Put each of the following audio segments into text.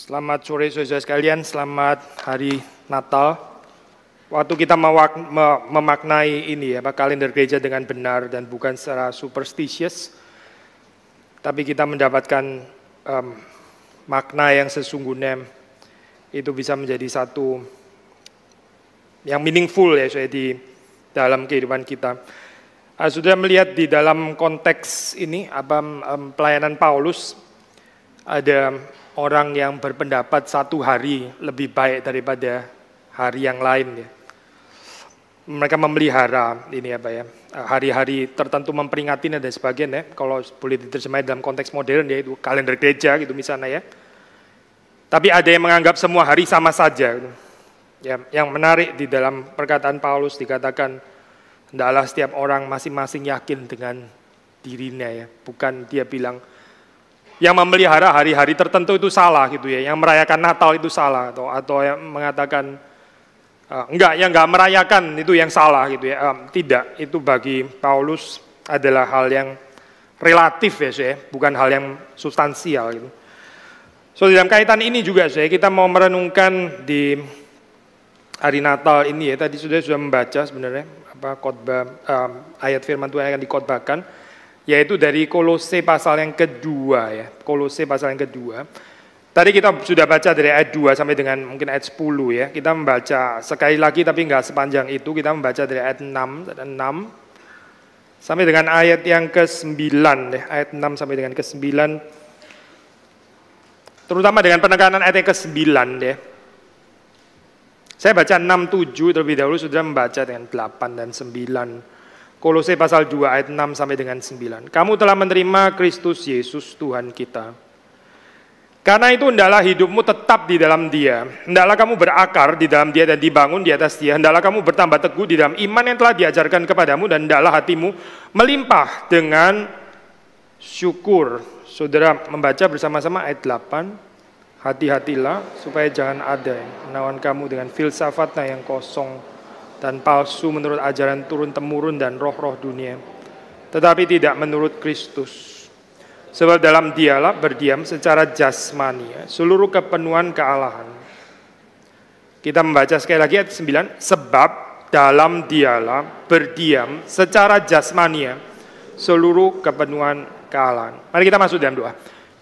Selamat sore saudara sekalian, selamat hari Natal. Waktu kita memaknai ini kalender gereja dengan benar dan bukan secara superstitious, tapi kita mendapatkan makna yang sesungguhnya, itu bisa menjadi satu yang meaningful ya di dalam kehidupan kita. Sudah melihat di dalam konteks ini pelayanan Paulus, ada orang yang berpendapat satu hari lebih baik daripada hari yang lain ya. Mereka memelihara ini hari-hari tertentu memperingati dan sebagainya. Kalau boleh diterjemahkan dalam konteks modern yaitu kalender gereja gitu misalnya ya. Tapi ada yang menganggap semua hari sama saja gitu. Ya, yang menarik di dalam perkataan Paulus dikatakan hendaklah setiap orang masing-masing yakin dengan dirinya ya. Bukan dia bilang yang memelihara hari-hari tertentu itu salah gitu ya, yang merayakan Natal itu salah atau yang mengatakan yang enggak merayakan itu yang salah gitu ya. Tidak, itu bagi Paulus adalah hal yang relatif ya, bukan hal yang substansial gitu. So dalam kaitan ini juga kita mau merenungkan di hari Natal ini ya. Tadi sudah membaca sebenarnya khotbah ayat firman Tuhan yang akan dikhotbahkan, yaitu dari Kolose pasal yang kedua ya. Kolose pasal yang kedua. Tadi kita sudah baca dari ayat 2 sampai dengan mungkin ayat 10 ya. Kita membaca sekali lagi tapi enggak sepanjang itu. Kita membaca dari ayat 6 sampai dengan ayat yang ke-9 ya. Ayat 6 sampai dengan ke-9. Terutama dengan penekanan ayat yang ke-9 ya. Saya baca 6, 7 terlebih dahulu, sudah membaca dengan 8 dan 9. Kolose pasal 2 ayat 6 sampai dengan 9. Kamu telah menerima Kristus Yesus Tuhan kita. Karena itu hendaklah hidupmu tetap di dalam Dia. Hendaklah kamu berakar di dalam Dia dan dibangun di atas Dia. Hendaklah kamu bertambah teguh di dalam iman yang telah diajarkan kepadamu, dan hendaklah hatimu melimpah dengan syukur. Saudara membaca bersama-sama ayat 8. Hati-hatilah supaya jangan ada yang menawan kamu dengan filsafatnya yang kosong dan palsu menurut ajaran turun-temurun dan roh-roh dunia, tetapi tidak menurut Kristus. Sebab dalam Dialah berdiam secara jasmani seluruh kepenuhan kealahan. Kita membaca sekali lagi ayat 9. Sebab dalam Dialah berdiam secara jasmani seluruh kepenuhan kealahan. Mari kita masuk dalam doa.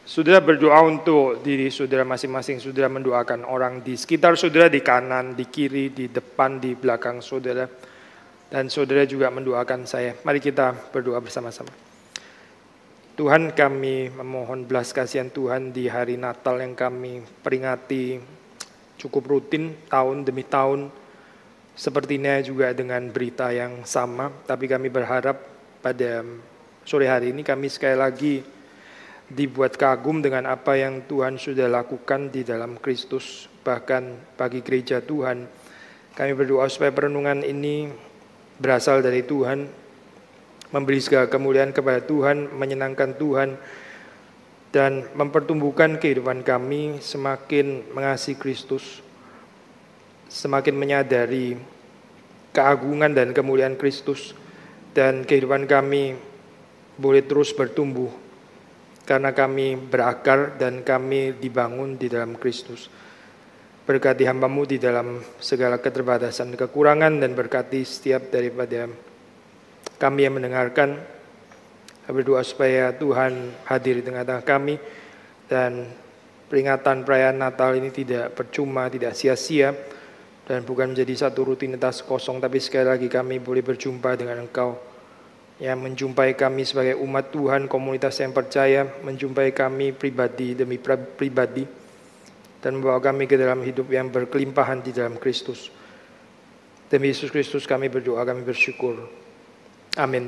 Saudara berdoa untuk diri saudara masing-masing. Saudara mendoakan orang di sekitar saudara, di kanan, di kiri, di depan, di belakang saudara. Dan saudara juga mendoakan saya. Mari kita berdoa bersama-sama. Tuhan, kami memohon belas kasihan Tuhan di hari Natal yang kami peringati cukup rutin tahun demi tahun. Sepertinya juga dengan berita yang sama. Tapi kami berharap pada sore hari ini kami sekali lagi dibuat kagum dengan apa yang Tuhan sudah lakukan di dalam Kristus. Bahkan bagi gereja Tuhan, kami berdoa supaya perenungan ini berasal dari Tuhan, memberi segala kemuliaan kepada Tuhan, menyenangkan Tuhan, dan mempertumbuhkan kehidupan kami semakin mengasihi Kristus, semakin menyadari keagungan dan kemuliaan Kristus, dan kehidupan kami boleh terus bertumbuh karena kami berakar dan kami dibangun di dalam Kristus. Berkati hamba-Mu di dalam segala keterbatasan, kekurangan, dan berkati setiap daripada kami yang mendengarkan. Berdoa supaya Tuhan hadir di tengah-tengah kami, dan peringatan perayaan Natal ini tidak percuma, tidak sia-sia, dan bukan menjadi satu rutinitas kosong, tapi sekali lagi kami boleh berjumpa dengan Engkau, yang menjumpai kami sebagai umat Tuhan, komunitas yang percaya, menjumpai kami pribadi demi pribadi, dan membawa kami ke dalam hidup yang berkelimpahan di dalam Kristus. Demi Yesus Kristus kami berdoa, kami bersyukur. Amin.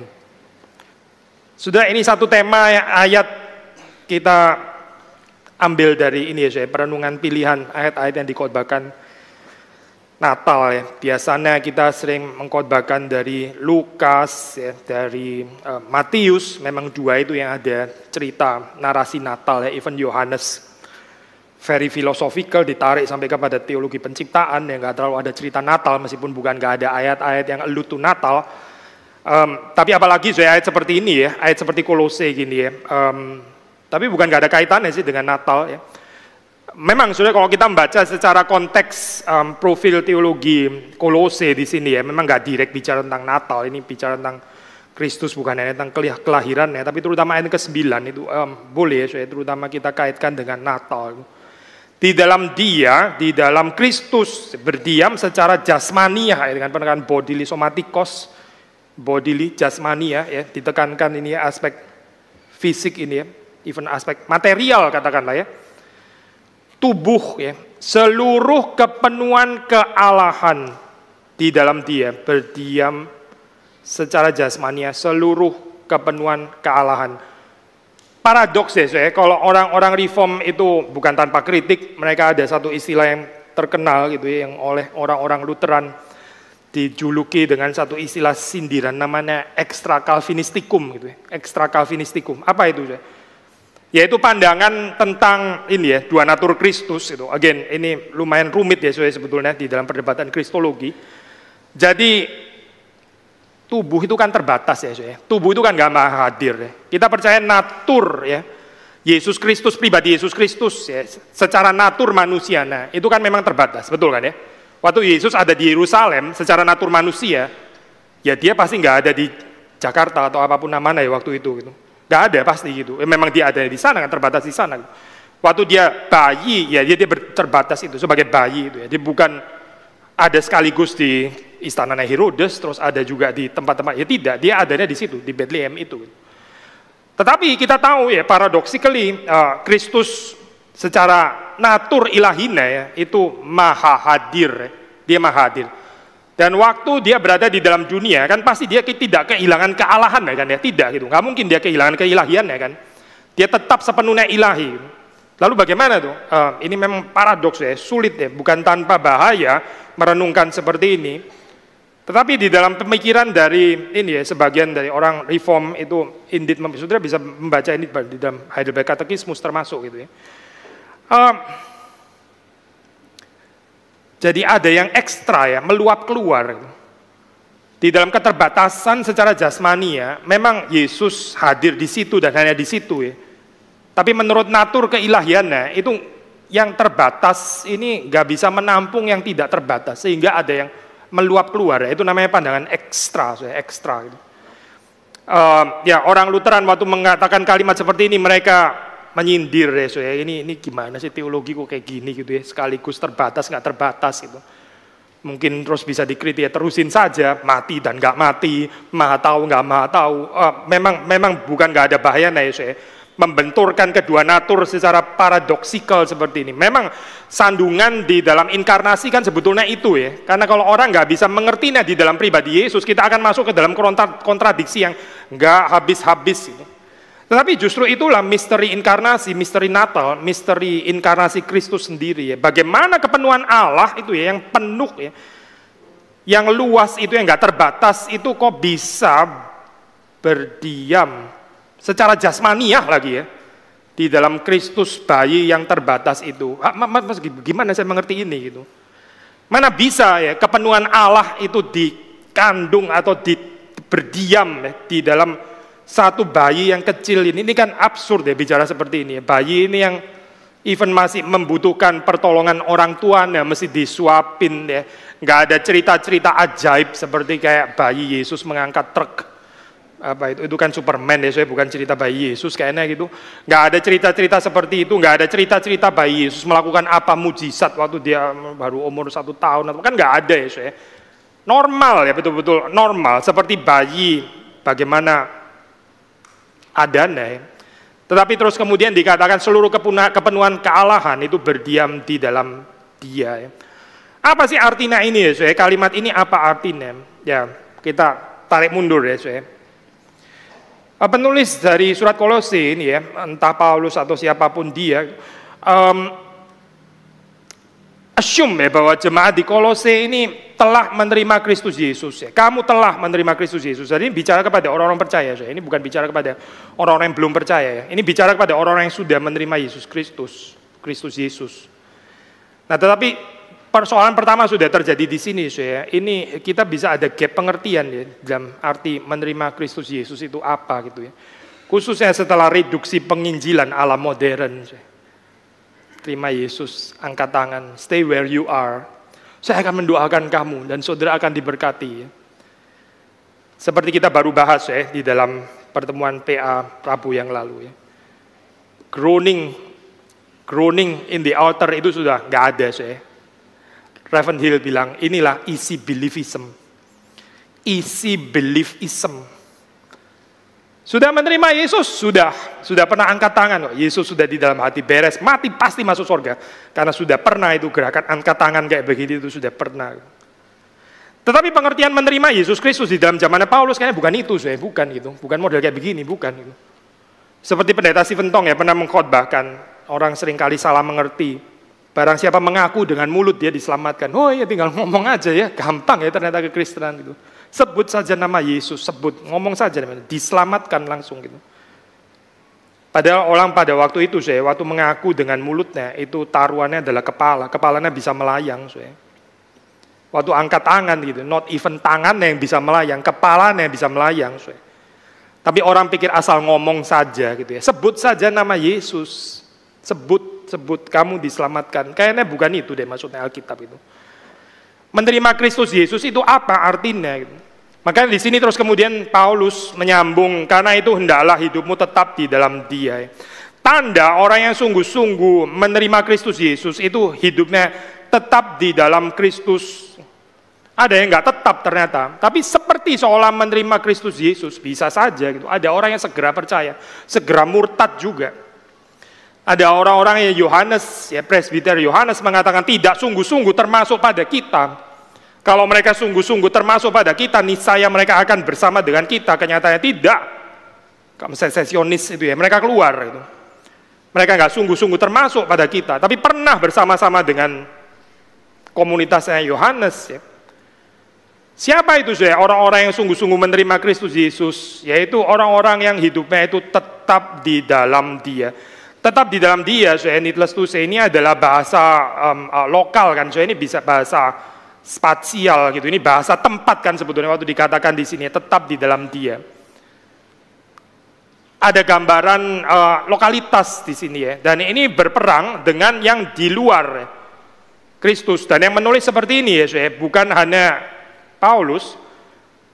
Sudah, ini satu tema yang ayat kita ambil dari ini ya, perenungan pilihan ayat-ayat yang dikhotbahkan Natal ya. Biasanya kita sering mengkhotbahkan dari Lukas ya, dari Matius. Memang dua itu yang ada cerita narasi Natal ya. Even Yohanes very philosophical, ditarik sampai kepada teologi penciptaan yang nggak terlalu ada cerita Natal, meskipun bukan nggak ada ayat-ayat yang allude to Natal. Tapi apalagi ayat seperti ini ya, ayat seperti Kolose gini ya. Tapi bukan nggak ada kaitannya sih dengan Natal ya. Memang sudah kalau kita membaca secara konteks profil teologi Kolose di sini ya, memang nggak direct bicara tentang Natal, ini bicara tentang Kristus, bukan hanya tentang kelahirannya, tapi terutama ayat ke-9 itu boleh ya, terutama kita kaitkan dengan Natal. Di dalam Dia, di dalam Kristus berdiam secara jasmania ya, dengan penekanan bodily somatikos, bodily jasmania ya, ditekankan ini ya, aspek fisik ini ya, even aspek material katakanlah ya. Tubuh ya, seluruh kepenuhan kealahan di dalam Dia berdiam secara jasmania, seluruh kepenuhan kealahan. Paradoks ya, kalau orang-orang reform itu bukan tanpa kritik, mereka ada satu istilah yang terkenal gitu ya, yang oleh orang-orang Lutheran dijuluki dengan satu istilah sindiran namanya extra calvinistikum gitu ya, extra calvinistikum. Apa itu ya? Yaitu pandangan tentang ini ya, dua natur Kristus itu. Again, ini lumayan rumit ya sebetulnya di dalam perdebatan kristologi. Jadi tubuh itu kan terbatas ya, tubuh itu kan nggak maha hadir ya. Kita percaya natur ya, Yesus Kristus, pribadi Yesus Kristus ya, secara natur manusia, nah itu kan memang terbatas, betul kan ya? Waktu Yesus ada di Yerusalem, secara natur manusia, ya dia pasti nggak ada di Jakarta atau apapun namanya ya waktu itu gitu. Nggak ada pasti gitu, memang dia ada di sana kan, terbatas di sana gitu. Waktu dia bayi, ya dia terbatas itu sebagai bayi itu ya, dia bukan ada sekaligus di istana Herodes, terus ada juga di tempat-tempat, ya tidak, dia adanya di situ, di Bethlehem itu. Tetapi kita tahu ya, paradoxically, Kristus secara natur ilahina ya, itu maha hadir, ya. Dia maha hadir. Dan waktu dia berada di dalam dunia, kan pasti dia tidak kehilangan kealahan ya kan ya, tidak gitu, nggak mungkin dia kehilangan keilahian ya kan. Dia tetap sepenuhnya ilahi. Lalu bagaimana tuh? Ini memang paradoks ya, sulit ya, bukan tanpa bahaya merenungkan seperti ini. Tetapi di dalam pemikiran dari ini ya, sebagian dari orang reform itu indeed, saudara bisa membaca ini di dalam Heidelberg Katekismus termasuk gitu ya. Jadi ada yang ekstra ya, meluap keluar. Di dalam keterbatasan secara jasmani ya, memang Yesus hadir di situ dan hanya di situ ya. Tapi menurut natur keilahiannya, itu yang terbatas ini nggak bisa menampung yang tidak terbatas, sehingga ada yang meluap keluar ya. Itu namanya pandangan ekstra, ekstra gitu. Ya orang Lutheran waktu mengatakan kalimat seperti ini, mereka menyindir ya, ini gimana sih teologi kok kayak gini gitu ya, sekaligus terbatas nggak terbatas gitu. Mungkin terus bisa dikritik ya, terusin saja, mati dan nggak mati, maha tahu nggak maha tahu. Memang bukan nggak ada bahaya ya, membenturkan kedua natur secara paradoksikal seperti ini. Memang sandungan di dalam inkarnasi kan sebetulnya itu ya, karena kalau orang nggak bisa mengertinya di dalam pribadi Yesus, kita akan masuk ke dalam kontradiksi yang nggak habis-habis gitu. Tetapi justru itulah misteri inkarnasi, misteri Natal, misteri inkarnasi Kristus sendiri ya. Bagaimana kepenuhan Allah itu ya, yang penuh ya, yang luas itu, yang nggak terbatas itu kok bisa berdiam secara jasmaniah lagi ya, di dalam Kristus bayi yang terbatas itu. Gimana saya mengerti ini gitu? Mana bisa ya kepenuhan Allah itu dikandung atau berdiam ya, di dalam satu bayi yang kecil ini kan absurd ya bicara seperti ini. Bayi ini yang even masih membutuhkan pertolongan orang tuanya, mesti disuapin ya. Nggak ada cerita-cerita ajaib seperti kayak bayi Yesus mengangkat truk. Apa itu kan Superman ya, saya bukan cerita bayi Yesus kayaknya gitu. Nggak ada cerita-cerita seperti itu, nggak ada cerita-cerita bayi Yesus melakukan apa mujizat waktu dia baru umur 1 tahun, kan nggak ada ya saya. Normal ya, betul-betul normal seperti bayi bagaimana adanya. Tetapi terus kemudian dikatakan seluruh kepenuhan kealahan itu berdiam di dalam Dia. Apa sih artinya ini ya, saya? Kalimat ini apa artinya? Ya, kita tarik mundur ya, saya. Penulis dari surat Kolose ini ya, entah Paulus atau siapapun dia, assume ya bahwa jemaat di Kolose ini telah menerima Kristus Yesus ya. Kamu telah menerima Kristus Yesus. Jadi ini bicara kepada orang-orang percaya ya. Ini bukan bicara kepada orang-orang yang belum percaya ya. Ini bicara kepada orang-orang yang sudah menerima Yesus Kristus Yesus. Nah, tetapi persoalan pertama sudah terjadi di sini ya. Ini kita bisa ada gap pengertian ya dalam arti menerima Kristus Yesus itu apa gitu ya. Khususnya setelah reduksi penginjilan ala modern ya. terima Yesus, angkat tangan, stay where you are. Saya akan mendoakan kamu dan saudara akan diberkati. Seperti kita baru bahas ya di dalam pertemuan PA Rabu yang lalu ya. Groaning in the altar itu sudah nggak ada saya. Ravenhill bilang inilah easy beliefism. Easy beliefism. Sudah menerima Yesus, sudah pernah angkat tangan kok. Yesus sudah di dalam hati, beres, mati pasti masuk surga. Karena sudah pernah itu gerakan angkat tangan kayak begini itu sudah pernah. Tetapi pengertian menerima Yesus Kristus di dalam zamannya Paulus kayaknya bukan itu, saya bukan gitu. Bukan model kayak begini, bukan gitu. Seperti pendeta Stephen Tong ya pernah mengkhotbahkan, orang seringkali salah mengerti. Barang siapa mengaku dengan mulut dia diselamatkan. Oh ya tinggal ngomong aja ya, gampang ya ternyata kekristenan gitu. Sebut saja nama Yesus, ngomong saja, diselamatkan langsung gitu. Padahal orang pada waktu itu, waktu mengaku dengan mulutnya, itu taruhannya adalah kepalanya bisa melayang. Waktu angkat tangan gitu, not even tangannya yang bisa melayang, kepalanya yang bisa melayang. Tapi orang pikir asal ngomong saja gitu ya, sebut saja nama Yesus, sebut, kamu diselamatkan. Kayaknya bukan itu deh maksudnya Alkitab itu. Menerima Kristus Yesus itu apa artinya? Makanya di sini terus kemudian Paulus menyambung, karena itu hendaklah hidupmu tetap di dalam Dia. Tanda orang yang sungguh-sungguh menerima Kristus Yesus itu hidupnya tetap di dalam Kristus. Ada yang nggak tetap ternyata, tapi seperti seolah menerima Kristus Yesus bisa saja gitu. Ada orang yang segera percaya, segera murtad juga. Ada orang-orang yang Yohanes, ya presbiter Yohanes mengatakan tidak sungguh-sungguh termasuk pada kita. Kalau mereka sungguh-sungguh termasuk pada kita, niscaya mereka akan bersama dengan kita. Kenyataannya tidak. Kamu sesionis itu ya, mereka keluar itu. Mereka nggak sungguh-sungguh termasuk pada kita, tapi pernah bersama-sama dengan komunitasnya Yohanes. Ya. Siapa itu saya? Orang-orang yang sungguh-sungguh menerima Kristus Yesus, yaitu orang-orang yang hidupnya itu tetap di dalam Dia. Tetap di dalam Dia, saya needless to say, ini adalah bahasa lokal kan, saya ini bisa bahasa spasial gitu, ini bahasa tempat kan sebetulnya waktu dikatakan di sini tetap di dalam Dia. Ada gambaran lokalitas di sini ya, dan ini berperang dengan yang di luar Kristus. Dan yang menulis seperti ini ya, saya bukan hanya Paulus,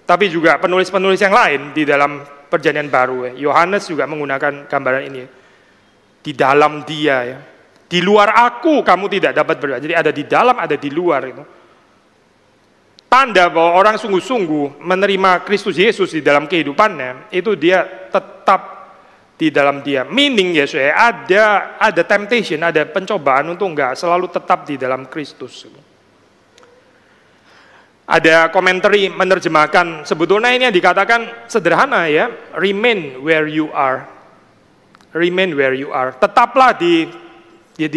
tapi juga penulis-penulis yang lain di dalam Perjanjian Baru. Yohanes juga menggunakan gambaran ini. Di dalam Dia ya. Di luar aku kamu tidak dapat berbuat. Jadi ada di dalam, ada di luar itu. Tanda bahwa orang sungguh-sungguh menerima Kristus Yesus di dalam kehidupannya, itu dia tetap di dalam Dia. Meaning ya, ada temptation, ada pencobaan untuk enggak selalu tetap di dalam Kristus. Ada komentari menerjemahkan, sebetulnya ini yang dikatakan sederhana ya, remain where you are. Remain where you are. Tetaplah di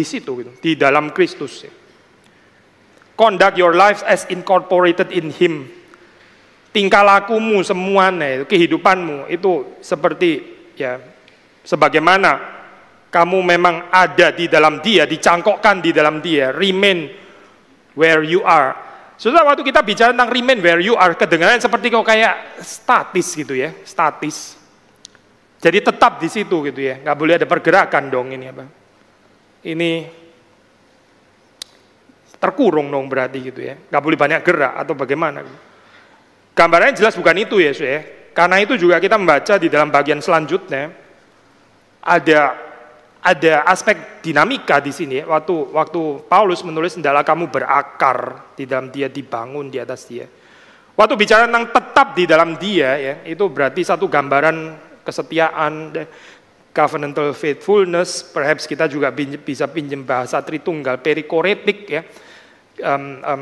situ gitu, di dalam Kristus. Conduct your life as incorporated in Him. Tingkah lakumu semuanya, kehidupanmu itu seperti ya sebagaimana kamu memang ada di dalam Dia, dicangkokkan di dalam Dia. Remain where you are. Sudah waktu kita bicara tentang remain where you are, kedengaran seperti kok kayak statis gitu ya, statis. Jadi tetap di situ gitu ya, nggak boleh ada pergerakan dong ini apa? Ini terkurung dong berarti gitu ya, nggak boleh banyak gerak atau bagaimana? Gambarnya jelas bukan itu ya, karena itu juga kita membaca di dalam bagian selanjutnya ada aspek dinamika di sini. Waktu Paulus menulis hendaklah kamu berakar di dalam Dia, dibangun di atas Dia. Waktu bicara tentang tetap di dalam Dia ya, itu berarti satu gambaran kesetiaan, covenantal faithfulness. Perhaps kita juga bisa pinjam bahasa Tritunggal, perikoretik ya.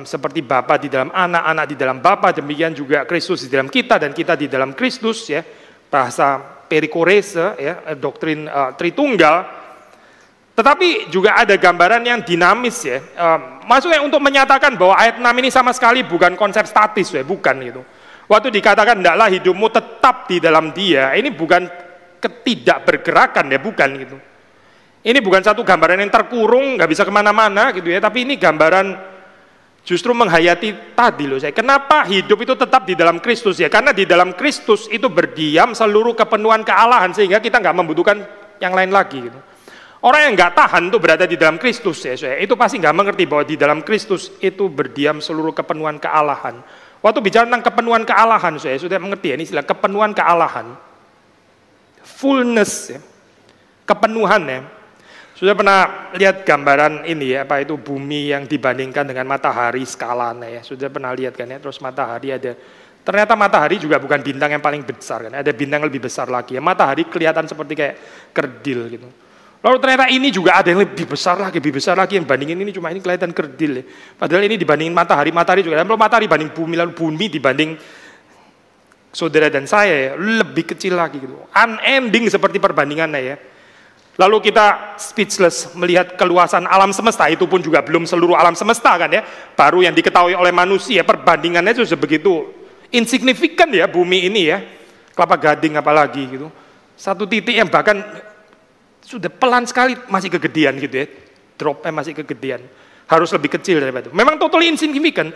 Seperti Bapa di dalam anak, anak di dalam Bapa, demikian juga Kristus di dalam kita dan kita di dalam Kristus ya. Bahasa perikorese ya, doktrin Tritunggal. Tetapi juga ada gambaran yang dinamis ya. Maksudnya untuk menyatakan bahwa ayat 6 ini sama sekali bukan konsep statis ya, bukan gitu. Waktu dikatakan hendaklah hidupmu tetap di dalam Dia, ini bukan ketidakbergerakan ya, bukan gitu. Ini bukan satu gambaran yang terkurung, nggak bisa kemana-mana gitu ya, tapi ini gambaran justru menghayati tadi loh saya. Kenapa hidup itu tetap di dalam Kristus ya? Karena di dalam Kristus itu berdiam seluruh kepenuhan kealahan sehingga kita nggak membutuhkan yang lain lagi gitu. Orang yang nggak tahan untuk berada di dalam Kristus, ya, itu pasti nggak mengerti bahwa di dalam Kristus itu berdiam seluruh kepenuhan kealahan. Waktu bicara tentang kepenuhan kealahan, saya sudah mengerti ya, ini istilah kepenuhan kealahan, fullness, ya, kepenuhan ya. Sudah pernah lihat gambaran ini ya, apa itu bumi yang dibandingkan dengan matahari skalanya ya. Sudah pernah lihat kan ya, terus matahari ada, ternyata matahari juga bukan bintang yang paling besar kan, ada bintang yang lebih besar lagi ya. Matahari kelihatan seperti kayak kerdil gitu. Lalu ternyata ini juga ada yang lebih besar lagi yang bandingin ini, cuma ini kelihatan kerdil ya. Padahal ini dibandingin matahari juga, kalau matahari banding bumi, lalu bumi dibanding saudara dan saya ya, lebih kecil lagi gitu. Unending seperti perbandingannya ya. Lalu kita speechless melihat keluasan alam semesta, itu pun juga belum seluruh alam semesta kan ya, baru yang diketahui oleh manusia, perbandingannya itu sebegitu insignifikan ya bumi ini ya, Kelapa Gading apalagi gitu, satu titik yang bahkan sudah pelan sekali masih kegedean gitu ya, dropnya masih kegedean, harus lebih kecil daripada itu, memang totally insignificant.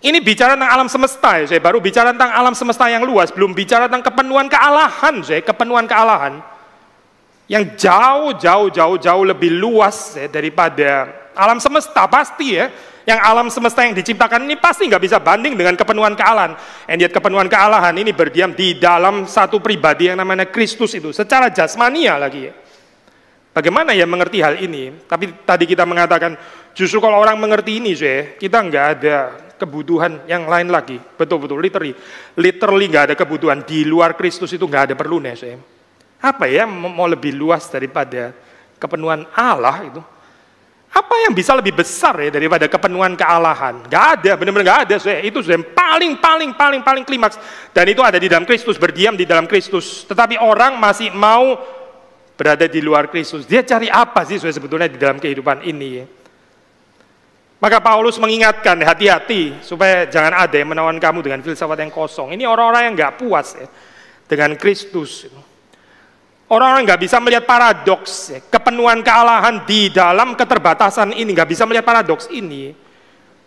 Ini bicara tentang alam semesta ya, saya baru bicara tentang alam semesta yang luas, belum bicara tentang kepenuhan kealahan, kepenuhan kealahan yang jauh lebih luas ya, daripada alam semesta pasti ya. Yang alam semesta yang diciptakan ini pasti nggak bisa banding dengan kepenuhan kealahan. And yet kepenuhan kealahan ini berdiam di dalam satu pribadi yang namanya Kristus itu, secara jasmania lagi ya. Bagaimana ya mengerti hal ini? Tapi tadi kita mengatakan justru kalau orang mengerti ini kita nggak ada kebutuhan yang lain lagi. Betul-betul literally nggak ada kebutuhan. Di luar Kristus itu nggak ada perlunya Apa ya mau lebih luas daripada kepenuhan Allah itu? Apa yang bisa lebih besar ya daripada kepenuhan kealahan? Gak ada, benar-benar gak ada. Itu yang paling klimaks. Dan itu ada di dalam Kristus, berdiam di dalam Kristus. Tetapi orang masih mau berada di luar Kristus. Dia cari apa sih sebetulnya di dalam kehidupan ini ya? Maka Paulus mengingatkan, hati-hati supaya jangan ada yang menawan kamu dengan filsafat yang kosong. Ini orang-orang yang gak puas ya, dengan Kristus. Orang-orang nggak bisa melihat paradoks, kepenuhan kealahan di dalam keterbatasan ini, nggak bisa melihat paradoks ini.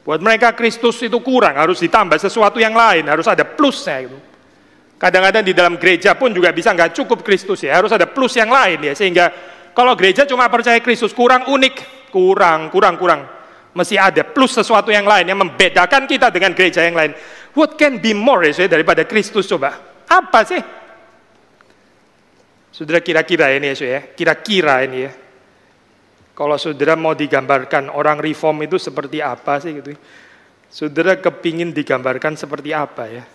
Buat mereka Kristus itu kurang, harus ditambah sesuatu yang lain, harus ada plusnya gitu. Kadang-kadang di dalam gereja pun juga bisa nggak cukup Kristus ya, harus ada plus yang lain ya. Sehingga kalau gereja cuma percaya Kristus kurang unik, kurang. Mesti ada plus sesuatu yang lain yang membedakan kita dengan gereja yang lain. What can be more ya daripada Kristus coba? Apa sih? Saudara kira-kira ini ya, kira-kira ini ya. Kalau saudara mau digambarkan orang reform itu seperti apa sih gitu? Saudara kepingin digambarkan seperti apa ya?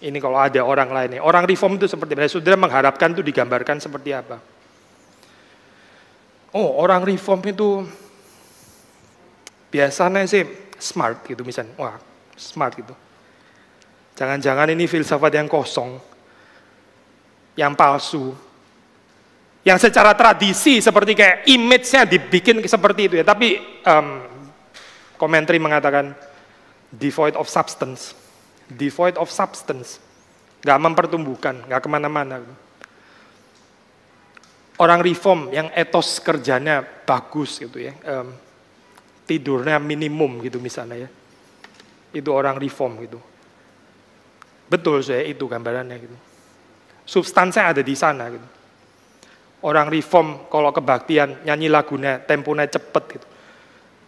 Ini kalau ada orang lain ya, orang reform itu seperti apa? Saudara mengharapkan itu digambarkan seperti apa? Oh, orang reform itu biasanya sih smart gitu misalnya. Wah, smart gitu. Jangan-jangan ini filsafat yang kosong, yang palsu, yang secara tradisi seperti kayak image-nya dibikin seperti itu ya, tapi komentari mengatakan devoid of substance, nggak mempertumbuhkan, nggak kemana-mana. Orang reform yang etos kerjanya bagus gitu ya, tidurnya minimum gitu misalnya ya, itu orang reform gitu. Betul itu gambarannya gitu. Substansinya ada di sana gitu. Orang reform kalau kebaktian nyanyi lagunya temponya cepet gitu.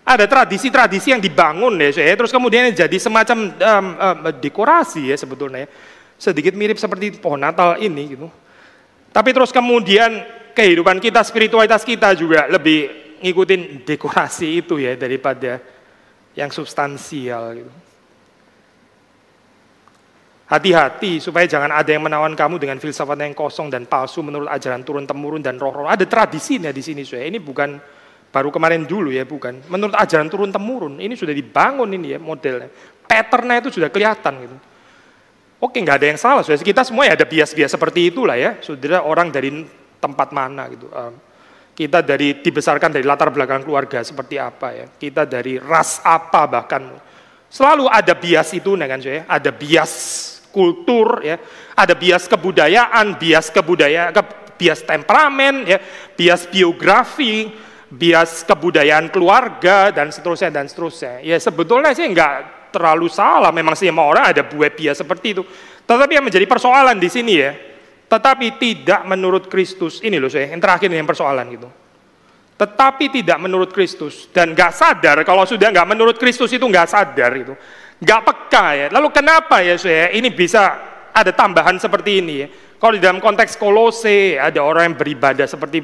Ada tradisi-tradisi yang dibangun ya, terus kemudian jadi semacam dekorasi ya sebetulnya. Sedikit mirip seperti pohon Natal ini gitu. Tapi terus kemudian kehidupan kita, spiritualitas kita juga lebih ngikutin dekorasi itu ya daripada yang substansial gitu. Hati-hati supaya jangan ada yang menawan kamu dengan filsafat yang kosong dan palsu menurut ajaran turun-temurun dan roh-roh. Ada tradisinya di sini, ini bukan baru kemarin dulu ya, bukan. Menurut ajaran turun-temurun, ini sudah dibangun ini ya modelnya. Patternnya itu sudah kelihatan gitu. Oke, nggak ada yang salah, kita semua ya ada bias-bias seperti itulah ya. Saudara orang dari tempat mana gitu. Kita dibesarkan dari latar belakang keluarga seperti apa ya. Kita dari ras apa bahkan. Selalu ada bias itu kan ada bias kultur ya, ada bias kebudayaan, bias temperamen ya, bias biografi, bias kebudayaan keluarga dan seterusnya. Ya sebetulnya sih nggak terlalu salah, memang semua orang ada bias seperti itu. Tetapi yang menjadi persoalan di sini ya, Tetapi tidak menurut Kristus. Ini loh saya, yang terakhir yang persoalan gitu. Tetapi tidak menurut Kristus. Dan nggak sadar, kalau sudah nggak menurut Kristus itu nggak sadar itu. Nggak peka ya. Lalu kenapa ya saya ini bisa ada tambahan seperti ini ya. Kalau di dalam konteks Kolose, ada orang yang beribadah seperti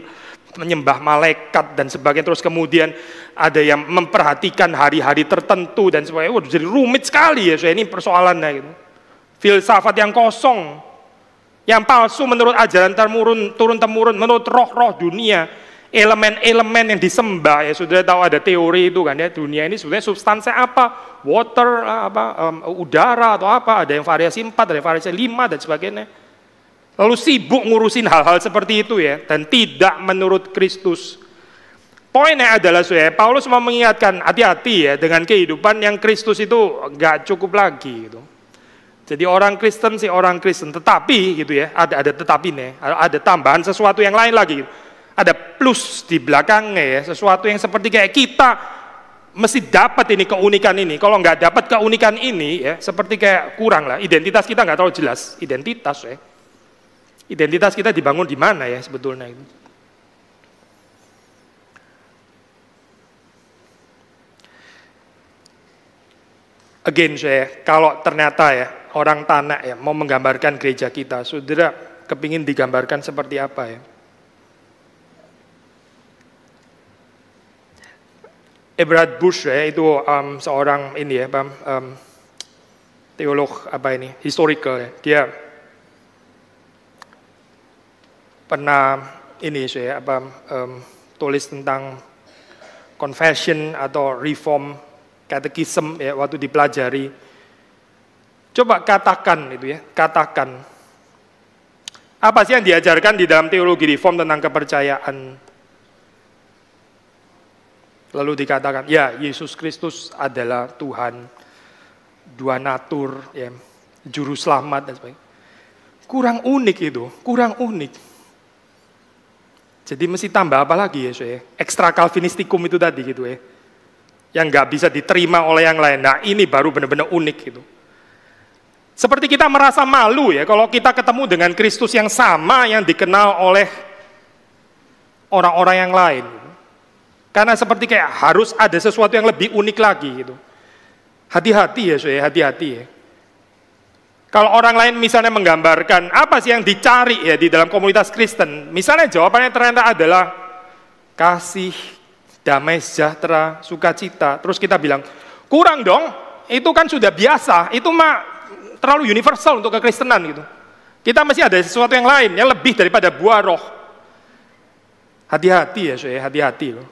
menyembah malaikat dan sebagainya. Terus kemudian ada yang memperhatikan hari-hari tertentu dan sebagainya. Waduh, jadi rumit sekali ya saya ini persoalannya gitu. Filsafat yang kosong, yang palsu menurut ajaran turun-temurun, menurut roh-roh dunia, elemen-elemen yang disembah ya sudah tahu ada teori itu kan ya, dunia ini sebenarnya substansi apa, water, udara atau apa, ada yang variasi 4, ada yang variasi 5 dan sebagainya. Lalu sibuk ngurusin hal-hal seperti itu ya, dan tidak menurut Kristus. Poinnya adalah Paulus mau mengingatkan hati-hati ya dengan kehidupan yang Kristus itu nggak cukup lagi gitu. Jadi orang Kristen sih orang Kristen, tetapi gitu ya, ada tetapi nih, ada tambahan sesuatu yang lain lagi. Gitu. Ada plus di belakangnya ya, sesuatu yang seperti kayak kita mesti dapat ini keunikan ini. Kalau nggak dapat keunikan ini ya, seperti kayak kurang lah. Identitas kita nggak terlalu jelas. Identitas ya. Identitas kita dibangun di mana ya sebetulnya itu. Again kalau ternyata ya orang tanah ya mau menggambarkan gereja kita, saudara kepingin digambarkan seperti apa ya? Eberhard Busch ya itu seorang ini ya, teolog historical ya. Dia pernah ini tulis tentang confession atau reform catechism ya waktu dipelajari. Coba katakan itu ya, katakan apa sih yang diajarkan di dalam teologi reform tentang kepercayaan? Lalu dikatakan, ya Yesus Kristus adalah Tuhan, dua natur, ya, juru selamat dan sebagainya. Kurang unik itu, kurang unik. Jadi mesti tambah apa lagi ya, ekstra Calvinistikum itu tadi gitu ya, yang nggak bisa diterima oleh yang lain. Nah ini baru benar-benar unik gitu. Seperti kita merasa malu ya kalau kita ketemu dengan Kristus yang sama yang dikenal oleh orang-orang yang lain. Karena seperti kayak harus ada sesuatu yang lebih unik lagi gitu. Hati-hati ya, hati-hati ya. Kalau orang lain misalnya menggambarkan apa sih yang dicari ya di dalam komunitas Kristen, misalnya jawabannya ternyata adalah kasih, damai sejahtera, sukacita. Terus kita bilang, kurang dong, itu kan sudah biasa, itu mah terlalu universal untuk kekristenan gitu. Kita masih ada sesuatu yang lain, yang lebih daripada buah roh. Hati-hati ya, hati-hati loh.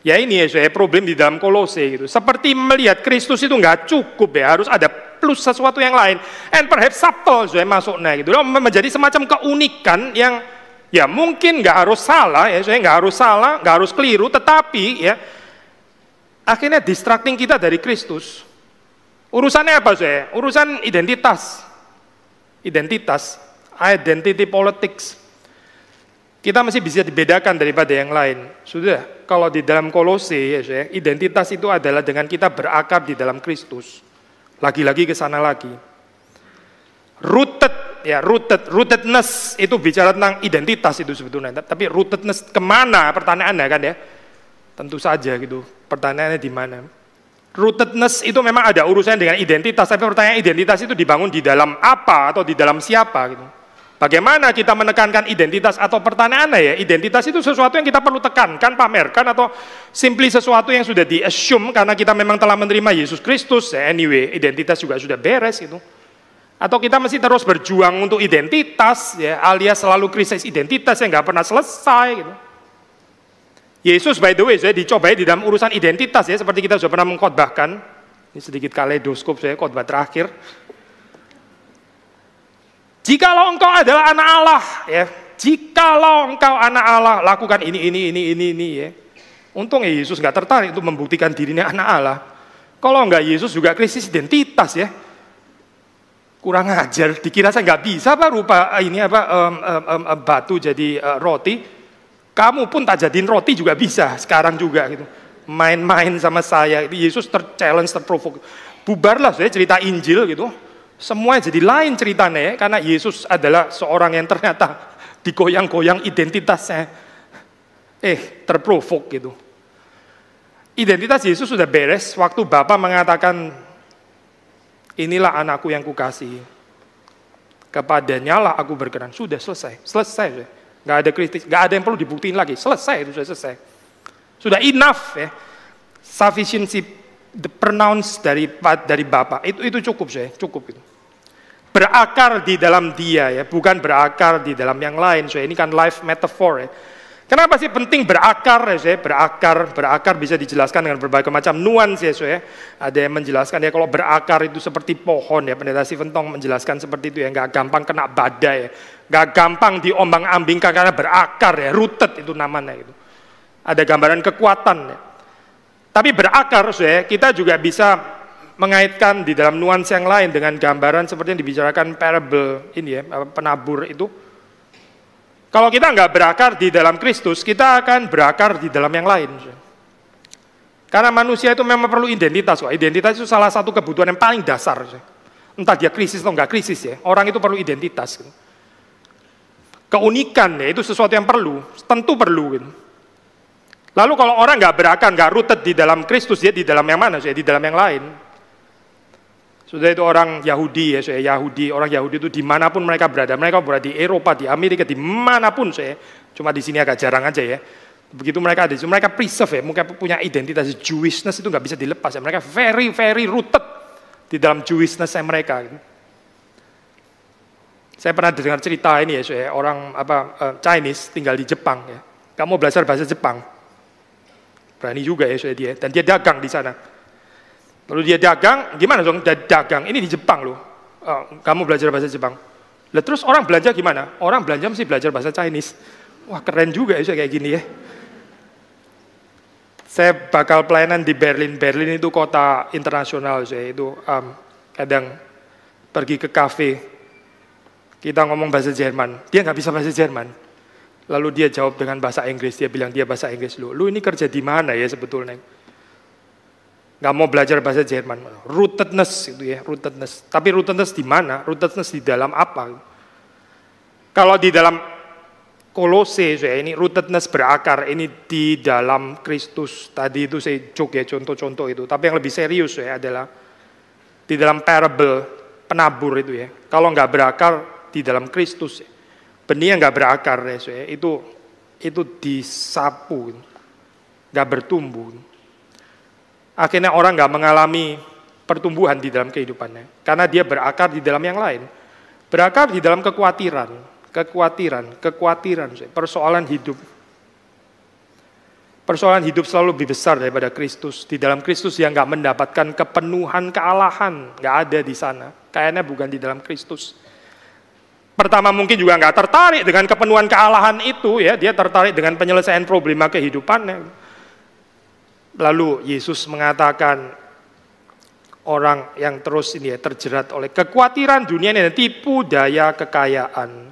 Ya ini ya, problem di dalam Kolose gitu. Seperti melihat Kristus itu nggak cukup ya, harus ada plus sesuatu yang lain. And perhaps subtle masuk gitu. Menjadi semacam keunikan yang ya mungkin nggak harus salah ya, nggak harus salah, nggak harus keliru, tetapi ya akhirnya distracting kita dari Kristus. Urusannya apa Urusan identitas, identity politics. Kita masih bisa dibedakan daripada yang lain. Sudah, kalau di dalam Kolose ya, identitas itu adalah dengan kita berakar di dalam Kristus. Lagi-lagi ke sana lagi. Rootedness itu bicara tentang identitas itu sebetulnya. Tapi rootedness kemana pertanyaannya kan ya? Tentu saja gitu. Pertanyaannya di mana? Rootedness itu memang ada urusannya dengan identitas. Tapi pertanyaan identitas itu dibangun di dalam apa atau di dalam siapa gitu. Bagaimana kita menekankan identitas atau pertanyaannya ya, identitas itu sesuatu yang kita perlu tekankan, pamerkan, atau simply sesuatu yang sudah di-assume karena kita memang telah menerima Yesus Kristus, ya anyway, identitas juga sudah beres gitu. Atau kita mesti terus berjuang untuk identitas, ya alias selalu krisis identitas yang nggak pernah selesai gitu. Yesus by the way, saya dicobai di dalam urusan identitas ya, seperti kita sudah pernah mengkhotbahkan, ini sedikit kaleidoskop saya khotbah terakhir. Jikalau engkau adalah anak Allah, ya. Jikalau engkau anak Allah, lakukan ini ya. Untung ya Yesus nggak tertarik untuk membuktikan dirinya anak Allah. Kalau nggak Yesus juga krisis identitas ya. Kurang ajar, dikira saya nggak bisa apa rupa ini batu jadi roti. Kamu pun tak jadiin roti juga bisa sekarang juga gitu. Main-main sama saya, Yesus terchallenge, terprovok. Bubarlah saya cerita Injil gitu. Semuanya jadi lain ceritanya ya, karena Yesus adalah seorang yang ternyata digoyang-goyang identitasnya. Terprovok gitu. Identitas Yesus sudah beres waktu Bapa mengatakan, inilah anakku yang kukasihi. Kepadanya lah aku berkenan. Sudah selesai. Nggak ada kritik, nggak ada yang perlu dibuktiin lagi. Selesai, itu sudah selesai. Sudah enough ya. Sufficiency the pronounce dari Bapa. Itu cukup saya, cukup itu. Berakar di dalam Dia ya, bukan berakar di dalam yang lain. So, ini kan life metaphor ya. Kenapa sih penting berakar ya, saya? Berakar bisa dijelaskan dengan berbagai macam nuans ya, saya. Ada yang menjelaskan ya kalau berakar itu seperti pohon ya, Pendeta Stephen Tong menjelaskan seperti itu ya, nggak gampang kena badai ya, nggak gampang diombang-ambingkan karena berakar ya, rooted itu namanya itu. Ada gambaran kekuatan ya. Tapi berakar, saya, kita juga bisa mengaitkan di dalam nuans yang lain dengan gambaran seperti yang dibicarakan parable ini ya, penabur itu. Kalau kita nggak berakar di dalam Kristus, kita akan berakar di dalam yang lain. Karena manusia itu memang perlu identitas. Identitas itu salah satu kebutuhan yang paling dasar. Entah dia krisis atau nggak krisis ya, orang itu perlu identitas. Keunikan ya, itu sesuatu yang perlu, tentu perlu. Lalu kalau orang nggak berakar, nggak rooted di dalam Kristus, dia di dalam yang mana? Di dalam yang lain. Sudah itu orang Yahudi ya, orang Yahudi itu dimanapun mereka berada di Eropa, di Amerika, dimanapun cuma di sini agak jarang aja ya. Begitu mereka ada, mereka preserve ya, mereka punya identitas Jewishness itu nggak bisa dilepas ya. Mereka very very rooted di dalam Jewishness mereka. Gitu. Saya pernah dengar cerita ini ya, orang Chinese tinggal di Jepang ya. Kamu belajar bahasa Jepang, berani juga ya dia, dan dia dagang di sana. Lalu dia dagang, gimana dong? Dagang, ini di Jepang loh. Kamu belajar bahasa Jepang. Lah terus orang belanja gimana? Orang belanja mesti belajar bahasa Chinese. Wah keren juga ya kayak gini ya. Saya bakal pelayanan di Berlin. Berlin itu kota internasional saya itu. Kadang pergi ke kafe, kita ngomong bahasa Jerman. Dia nggak bisa bahasa Jerman. Lalu dia jawab dengan bahasa Inggris. Dia bilang dia bahasa Inggris. Lu ini kerja di mana ya sebetulnya? Nggak mau belajar bahasa Jerman, rootedness itu ya, rootedness. Tapi rootedness di mana? Rootedness di dalam apa? Kalau di dalam Kolose, ini rootedness berakar, ini di dalam Kristus. Tadi itu saya joke ya, contoh-contoh itu. Tapi yang lebih serius ya adalah di dalam parable penabur itu ya. Kalau nggak berakar di dalam Kristus, benih yang nggak berakar ya, itu disapu, nggak bertumbuh. Akhirnya orang nggak mengalami pertumbuhan di dalam kehidupannya. Karena dia berakar di dalam yang lain. Berakar di dalam kekhawatiran. Persoalan hidup. Persoalan hidup selalu lebih besar daripada Kristus. Di dalam Kristus yang nggak mendapatkan kepenuhan kealahan. Nggak ada di sana. Kayaknya bukan di dalam Kristus. Pertama mungkin juga nggak tertarik dengan kepenuhan kealahan itu. Ya, dia tertarik dengan penyelesaian problema kehidupannya. Lalu Yesus mengatakan orang yang terus ini ya, terjerat oleh kekhawatiran dunia ini, tipu daya kekayaan,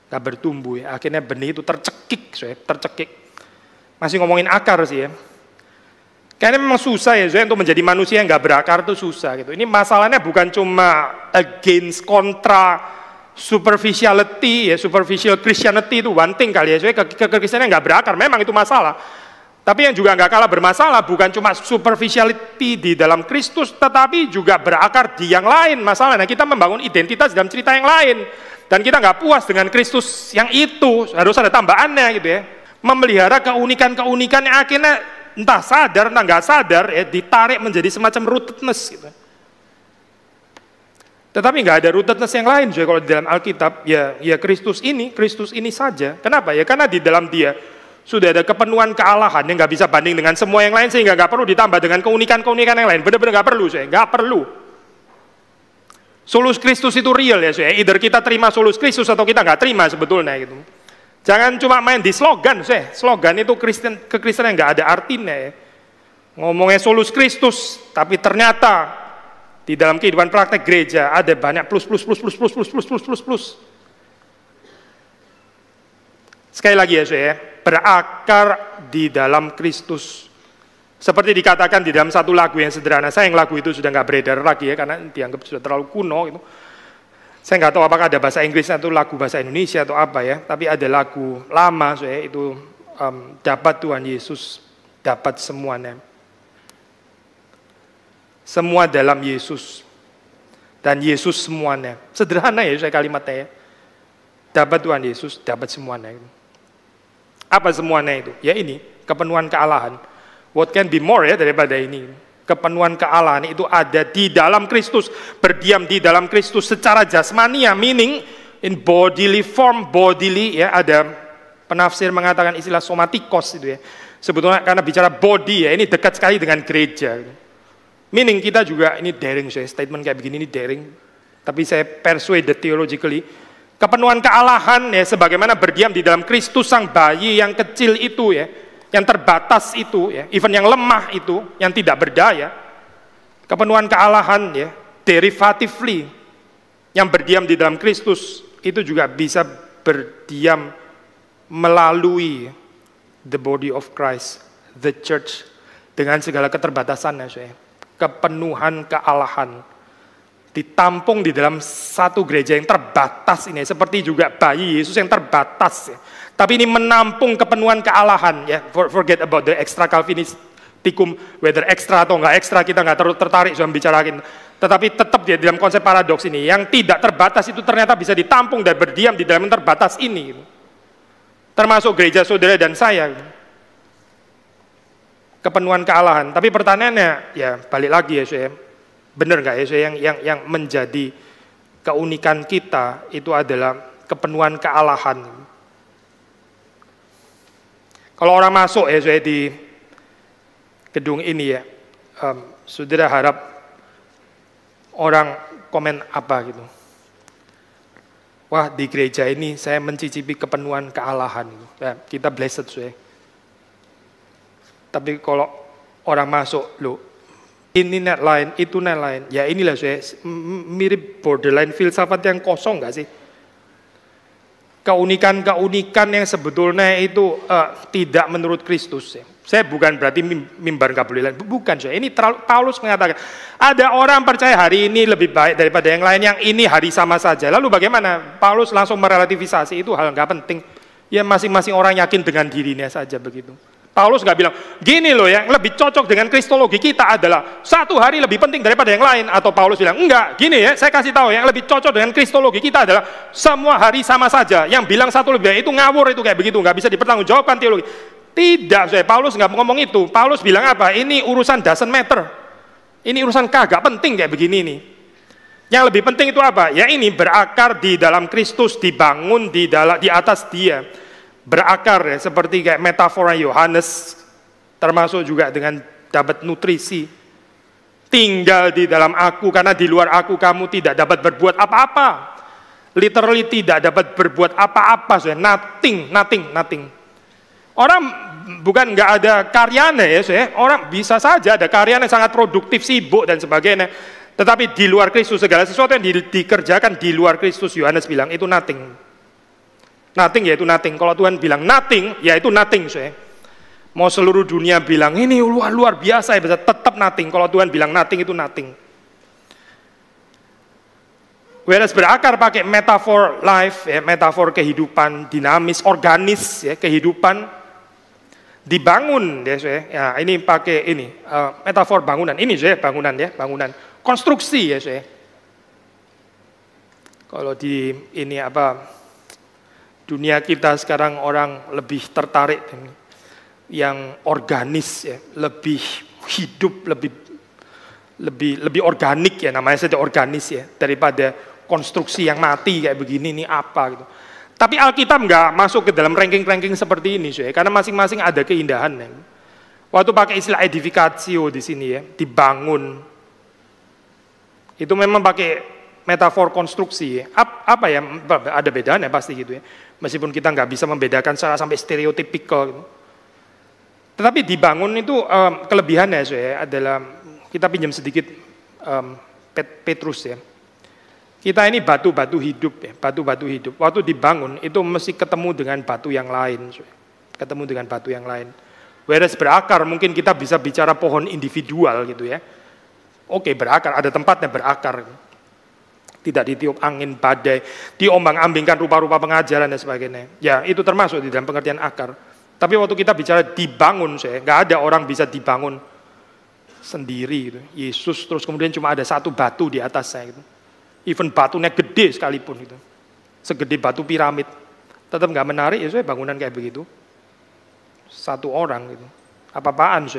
nggak bertumbuh ya. Akhirnya benih itu tercekik. Masih ngomongin akar sih ya. Kayaknya memang susah ya untuk menjadi manusia yang nggak berakar itu susah gitu. Ini masalahnya bukan cuma against kontra superficiality ya, superficial Christianity itu one thing kali ya. Kekristenan nggak berakar, memang itu masalah. Tapi yang juga nggak kalah bermasalah bukan cuma superficiality di dalam Kristus, tetapi juga berakar di yang lain. Masalahnya kita membangun identitas dalam cerita yang lain, dan kita nggak puas dengan Kristus yang itu, harus ada tambahannya gitu ya. Memelihara keunikan-keunikan yang akhirnya entah sadar entah nggak sadar ya ditarik menjadi semacam rootedness gitu. Tetapi nggak ada rootedness yang lain. Jadi kalau di dalam Alkitab ya Kristus ini saja. Kenapa ya? Karena di dalam Dia sudah ada kepenuhan kealahan yang nggak bisa banding dengan semua yang lain, sehingga nggak perlu ditambah dengan keunikan-keunikan yang lain. Benar-benar nggak perlu, nggak perlu. Solus Kristus itu real ya, either kita terima solus Kristus atau kita nggak terima sebetulnya gitu. Jangan cuma main di slogan, slogan itu kekristenan nggak ada artinya ya. Ngomongnya solus Kristus, tapi ternyata di dalam kehidupan praktek gereja ada banyak plus. Sekali lagi ya, berakar di dalam Kristus. Seperti dikatakan di dalam satu lagu yang sederhana, sayang lagu itu sudah nggak beredar lagi ya, karena dianggap sudah terlalu kuno gitu. Saya nggak tahu apakah ada bahasa Inggris atau lagu bahasa Indonesia atau apa ya, tapi ada lagu lama saya itu, dapat Tuhan Yesus, dapat semuanya. Semua dalam Yesus. Dan Yesus semuanya. Sederhana ya saya kalimatnya ya. Dapat Tuhan Yesus, dapat semuanya. Apa semuanya itu? Ya ini, kepenuhan kealahan. What can be more ya daripada ini? Kepenuhan kealahan itu ada di dalam Kristus. Berdiam di dalam Kristus secara jasmania, meaning in bodily form, bodily ya, ada penafsir mengatakan istilah somatikos itu ya. Sebetulnya karena bicara body ya, ini dekat sekali dengan gereja. Meaning kita juga, ini daring saya, statement kayak begini ini daring. Tapi saya persuaded theologically. Kepenuhan kealahan ya, sebagaimana berdiam di dalam Kristus sang bayi yang kecil itu ya, yang terbatas itu ya, even yang lemah itu, yang tidak berdaya. Kepenuhan kealahan ya, derivatively, yang berdiam di dalam Kristus, itu juga bisa berdiam melalui the body of Christ, the church, dengan segala keterbatasannya saya. Kepenuhan kealahan ditampung di dalam satu gereja yang terbatas ini, seperti juga bayi Yesus yang terbatas ya. Tapi ini menampung kepenuhan kealahan ya. Forget about the extra Calvinisticum, whether extra atau enggak ekstra, kita enggak terlalu tertarik soal bicarain. Tetapi tetap dia dalam konsep paradoks ini, yang tidak terbatas itu ternyata bisa ditampung dan berdiam di dalam yang terbatas ini. Termasuk gereja saudara dan saya. Kepenuhan kealahan. Tapi pertanyaannya, ya balik lagi ya saya, benar nggak ya saya, yang menjadi keunikan kita itu adalah kepenuhan kealahan. Kalau orang masuk ya saya di gedung ini ya, saudara harap orang komen apa gitu. Wah di gereja ini saya mencicipi kepenuhan kealahan. Ya, kita blessed saya. Tapi kalau orang masuk, loh, ini net lain, itu net lain. Ya inilah saya, mirip borderline filsafat yang kosong nggak sih? Keunikan-keunikan yang sebetulnya itu tidak menurut Kristus. Ya. Saya bukan berarti mimbar nggak boleh lain, bukan saya. Ini Paulus mengatakan, ada orang percaya hari ini lebih baik daripada yang lain, yang ini hari sama saja. Lalu bagaimana? Paulus langsung merelativisasi, itu hal nggak penting. Ya masing-masing orang yakin dengan dirinya saja begitu. Paulus nggak bilang, gini loh yang lebih cocok dengan kristologi kita adalah satu hari lebih penting daripada yang lain. Atau Paulus bilang, enggak, gini ya, saya kasih tahu yang lebih cocok dengan kristologi kita adalah semua hari sama saja. Yang bilang satu lebih baik itu ngawur, itu kayak begitu, nggak bisa dipertanggungjawabkan teologi. Tidak, saya Paulus nggak ngomong itu. Paulus bilang apa? Ini urusan doesn't matter. Ini urusan kagak penting kayak begini nih. Yang lebih penting itu apa? Ya ini berakar di dalam Kristus, dibangun di atas Dia. Berakar ya, seperti kayak metafora Yohanes, termasuk juga dengan dapat nutrisi. Tinggal di dalam aku, karena di luar aku kamu tidak dapat berbuat apa-apa. Literally tidak dapat berbuat apa-apa, so, nothing. Orang bukan nggak ada karyanya ya, so, orang bisa saja ada karyanya sangat produktif, sibuk dan sebagainya. Tetapi di luar Kristus, segala sesuatu yang dikerjakan di luar Kristus, Yohanes bilang itu nothing. Nothing yaitu nothing. Kalau Tuhan bilang nothing, yaitu nothing. Saya. Mau seluruh dunia bilang ini luar biasa ya, tetap nothing. Kalau Tuhan bilang nothing itu nothing. Whereas berakar pakai metafor life, ya, metafor kehidupan dinamis, organis, ya, kehidupan dibangun. Ya, saya. Ya, ini pakai ini metafor bangunan. Ini saya bangunan ya, bangunan konstruksi ya saya. Kalau di ini apa? Dunia kita sekarang orang lebih tertarik yang organis ya, lebih hidup, lebih organik ya, namanya saja organis ya, daripada konstruksi yang mati kayak begini ini apa gitu. Tapi Alkitab nggak masuk ke dalam ranking-ranking seperti ini, ya, karena masing-masing ada keindahan. Ya. Waktu pakai istilah edificatio di sini ya, dibangun, itu memang pakai metafor konstruksi. Ya. Apa ya? Ada bedanya pasti gitu ya. Meskipun kita nggak bisa membedakan secara sampai stereotipikal. Gitu. Tetapi dibangun itu kelebihannya saya adalah, kita pinjam sedikit Petrus ya. Kita ini batu-batu hidup ya, batu-batu hidup. Waktu dibangun itu mesti ketemu dengan batu yang lain. Ketemu dengan batu yang lain. Whereas berakar mungkin kita bisa bicara pohon individual gitu ya. Oke, berakar, ada tempatnya berakar. Tidak ditiup angin badai, diombang-ambingkan rupa-rupa pengajaran dan sebagainya. Ya, itu termasuk di dalam pengertian akar. Tapi waktu kita bicara dibangun, nggak ada orang bisa dibangun sendiri. Gitu. Yesus terus kemudian cuma ada satu batu di atasnya. Gitu. Even batunya gede sekalipun. Gitu. Segede batu piramid. Tetap nggak menarik, ya bangunan kayak begitu. Satu orang. Gitu. Apa-apaan,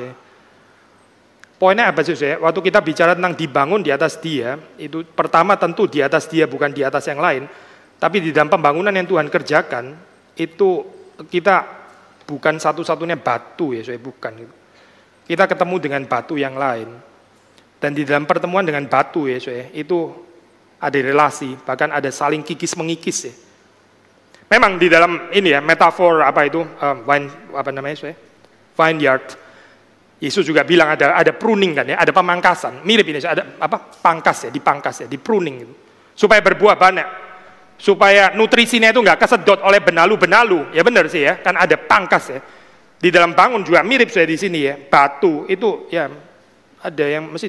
Poinnya apa sih, waktu kita bicara tentang dibangun di atas dia, itu pertama tentu di atas dia, bukan di atas yang lain. Tapi di dalam pembangunan yang Tuhan kerjakan, itu kita bukan satu-satunya batu ya, bukan. Kita ketemu dengan batu yang lain. Dan di dalam pertemuan dengan batu ya, itu ada relasi, bahkan ada saling kikis-mengikis ya. Memang di dalam ini ya, metafor apa itu, vineyard. Yesus juga bilang ada pruning kan ya, ada pemangkasan. Mirip ini, ada pangkas ya, dipangkas ya, di pruning gitu. Supaya berbuah banyak. Supaya nutrisinya itu nggak kesedot oleh benalu-benalu. Ya benar sih ya, kan ada pangkas ya. Di dalam bangun juga mirip saya di sini ya. Batu itu ya ada yang mesti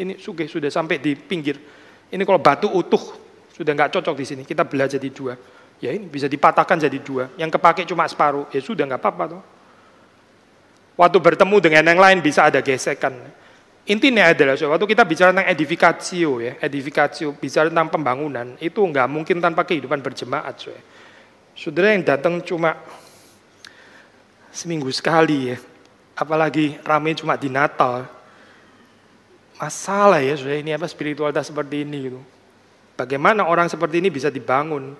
ini sudah sampai di pinggir. Ini kalau batu utuh sudah nggak cocok di sini. Kita belah jadi dua. Ya ini bisa dipatahkan jadi dua. Yang kepake cuma separuh. Ya sudah nggak apa-apa toh. Waktu bertemu dengan yang lain bisa ada gesekan. Intinya adalah waktu kita bicara tentang edifikatio ya, edifikatio bicara tentang pembangunan itu nggak mungkin tanpa kehidupan berjemaat. Saudara yang datang cuma seminggu sekali ya, apalagi ramai cuma di Natal. Masalah ya, saudara, ini apa spiritualitas seperti ini gitu. Bagaimana orang seperti ini bisa dibangun?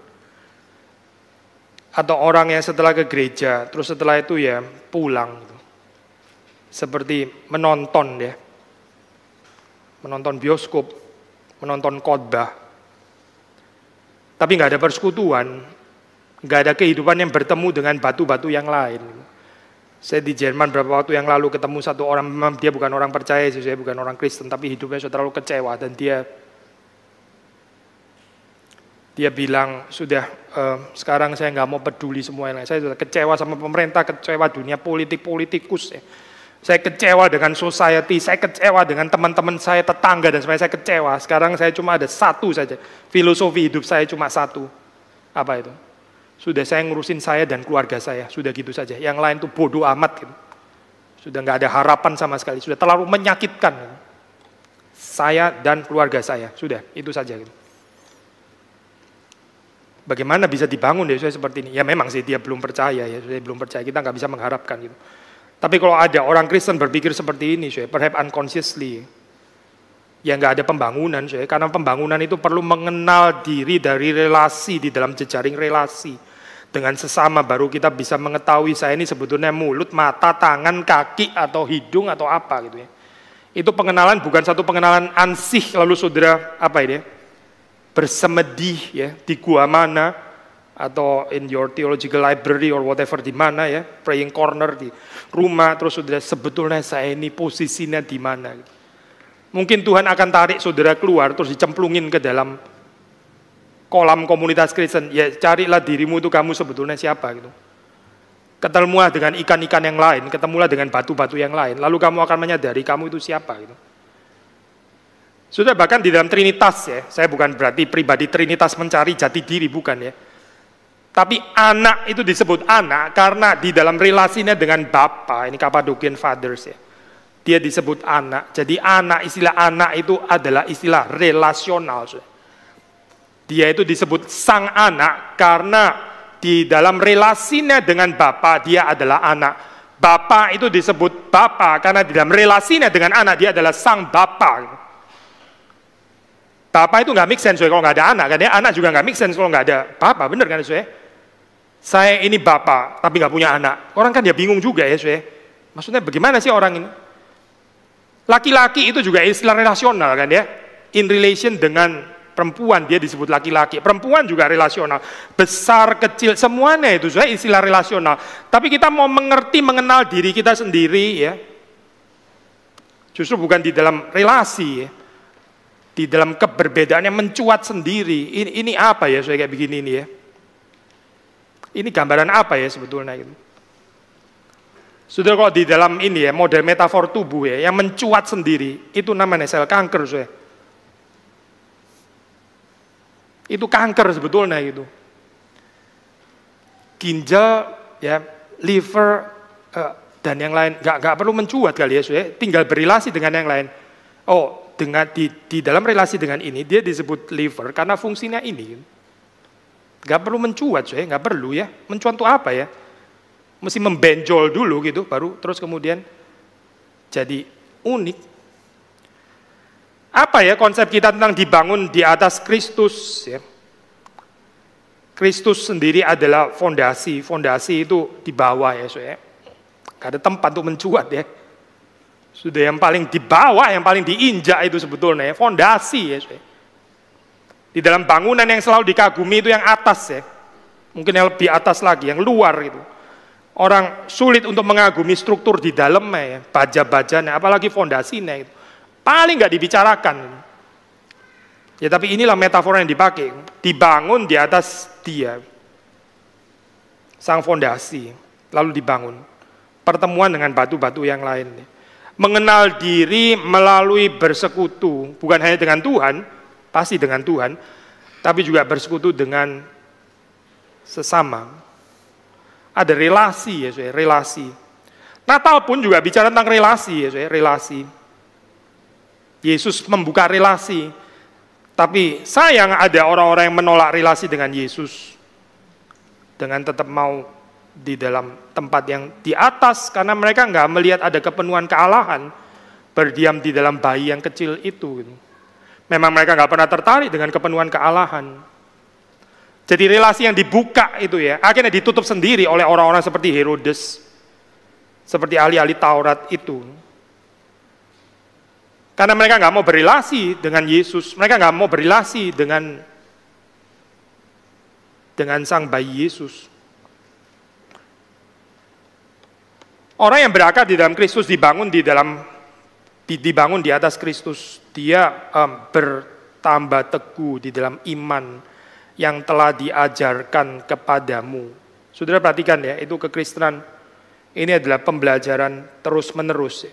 Atau orang yang setelah ke gereja, terus setelah itu ya pulang gitu. Seperti menonton ya, menonton bioskop, menonton khotbah, tapi nggak ada persekutuan, nggak ada kehidupan yang bertemu dengan batu-batu yang lain. Saya di Jerman beberapa waktu yang lalu ketemu satu orang, memang dia bukan orang percaya sih, saya bukan orang Kristen, tapi hidupnya sudah terlalu kecewa dan dia bilang sudah sekarang saya nggak mau peduli semua yang lain, saya sudah kecewa sama pemerintah, kecewa dunia politikus ya. Saya kecewa dengan society, saya kecewa dengan teman-teman saya, tetangga, dan sebagainya, saya kecewa. Sekarang saya cuma ada satu saja, filosofi hidup saya cuma satu. Apa itu? Sudah saya ngurusin saya dan keluarga saya, sudah gitu saja. Yang lain tuh bodoh amat. Gitu. Sudah nggak ada harapan sama sekali, sudah terlalu menyakitkan. Gitu. Saya dan keluarga saya, sudah, itu saja. Gitu. Bagaimana bisa dibangun ya seperti ini? Ya memang sih dia belum percaya, ya saya belum percaya, kita nggak bisa mengharapkan gitu. Tapi kalau ada orang Kristen berpikir seperti ini, perhaps unconsciously, ya nggak ada pembangunan, karena pembangunan itu perlu mengenal diri dari relasi di dalam jejaring relasi dengan sesama, baru kita bisa mengetahui saya ini sebetulnya mulut, mata, tangan, kaki atau hidung atau apa gitu ya. Itu pengenalan bukan satu pengenalan ansih lalu saudara apa ini? Bersemedi ya di gua mana? Atau in your theological library or whatever di mana ya, praying corner di rumah, terus saudara sebetulnya saya ini posisinya di mana. Mungkin Tuhan akan tarik saudara keluar terus dicemplungin ke dalam kolam komunitas Kristen. Ya carilah dirimu itu kamu sebetulnya siapa gitu. Ketemulah dengan ikan-ikan yang lain, ketemulah dengan batu-batu yang lain, lalu kamu akan menyadari kamu itu siapa gitu. Sudah bahkan di dalam Trinitas ya, saya bukan berarti pribadi Trinitas mencari jati diri, bukan ya. Tapi anak itu disebut anak karena di dalam relasinya dengan Bapa, ini Cappadocian Fathers ya. Dia disebut anak. Jadi anak, istilah anak itu adalah istilah relasional. Dia itu disebut sang anak karena di dalam relasinya dengan Bapa dia adalah anak. Bapa itu disebut Bapa karena di dalam relasinya dengan anak dia adalah sang Bapa. Bapa itu nggak make sense kalau nggak ada anak, kan ya anak juga nggak make sense kalau nggak ada Bapa, bener kan Saya ini bapak, tapi nggak punya anak. Orang kan dia bingung juga ya, maksudnya bagaimana sih orang ini? Laki-laki itu juga istilah relasional kan ya, in relation dengan perempuan dia disebut laki-laki. Perempuan juga relasional, besar, kecil, semuanya itu istilah relasional. Tapi kita mau mengerti, mengenal diri kita sendiri ya, justru bukan di dalam relasi ya, di dalam keberbedaan yang mencuat sendiri. Ini apa ya, kayak begini ini ya? Ini gambaran apa ya sebetulnya gitu? Sudah kalau di dalam ini ya, model metafor tubuh ya, yang mencuat sendiri, itu namanya sel kanker. Sudah. Itu kanker sebetulnya itu. Ginjal, ya, liver, dan yang lain, nggak perlu mencuat kali ya, sudah. Tinggal berrelasi dengan yang lain. Oh, dengan di dalam relasi dengan ini, dia disebut liver karena fungsinya ini. Nggak perlu mencuat, sudah, nggak perlu ya. Mencuat itu apa ya? Mesti membenjol dulu gitu, baru terus kemudian jadi unik. Apa ya konsep kita tentang dibangun di atas Kristus? Ya. Kristus sendiri adalah fondasi. Fondasi itu di bawah ya, soalnya. Gak ada tempat untuk mencuat ya. Sudah yang paling di bawah, yang paling diinjak itu sebetulnya ya, fondasi ya, soalnya. Di dalam bangunan yang selalu dikagumi itu yang atas ya. Mungkin yang lebih atas lagi, yang luar gitu. Orang sulit untuk mengagumi struktur di dalamnya ya, baja-bajanya, apalagi fondasinya itu. Paling nggak dibicarakan. Ya tapi inilah metafora yang dipakai, dibangun di atas dia. Sang fondasi, lalu dibangun. Pertemuan dengan batu-batu yang lain. Mengenal diri melalui bersekutu, bukan hanya dengan Tuhan, pasti dengan Tuhan, tapi juga bersekutu dengan sesama. Ada relasi ya, saya, relasi. Natal pun juga bicara tentang relasi ya, saya, relasi. Yesus membuka relasi. Tapi sayang ada orang-orang yang menolak relasi dengan Yesus. Dengan tetap mau di dalam tempat yang di atas karena mereka nggak melihat ada kepenuhan kealahan berdiam di dalam bayi yang kecil itu. Memang mereka nggak pernah tertarik dengan kepenuhan kealahan. Jadi relasi yang dibuka itu ya, akhirnya ditutup sendiri oleh orang-orang seperti Herodes, seperti ahli-ahli Taurat itu. Karena mereka nggak mau berrelasi dengan Yesus, mereka nggak mau berrelasi dengan sang bayi Yesus. Orang yang berakar di dalam Kristus dibangun di atas Kristus, dia bertambah teguh di dalam iman yang telah diajarkan kepadamu. Saudara perhatikan ya, itu kekristenan ini adalah pembelajaran terus-menerus.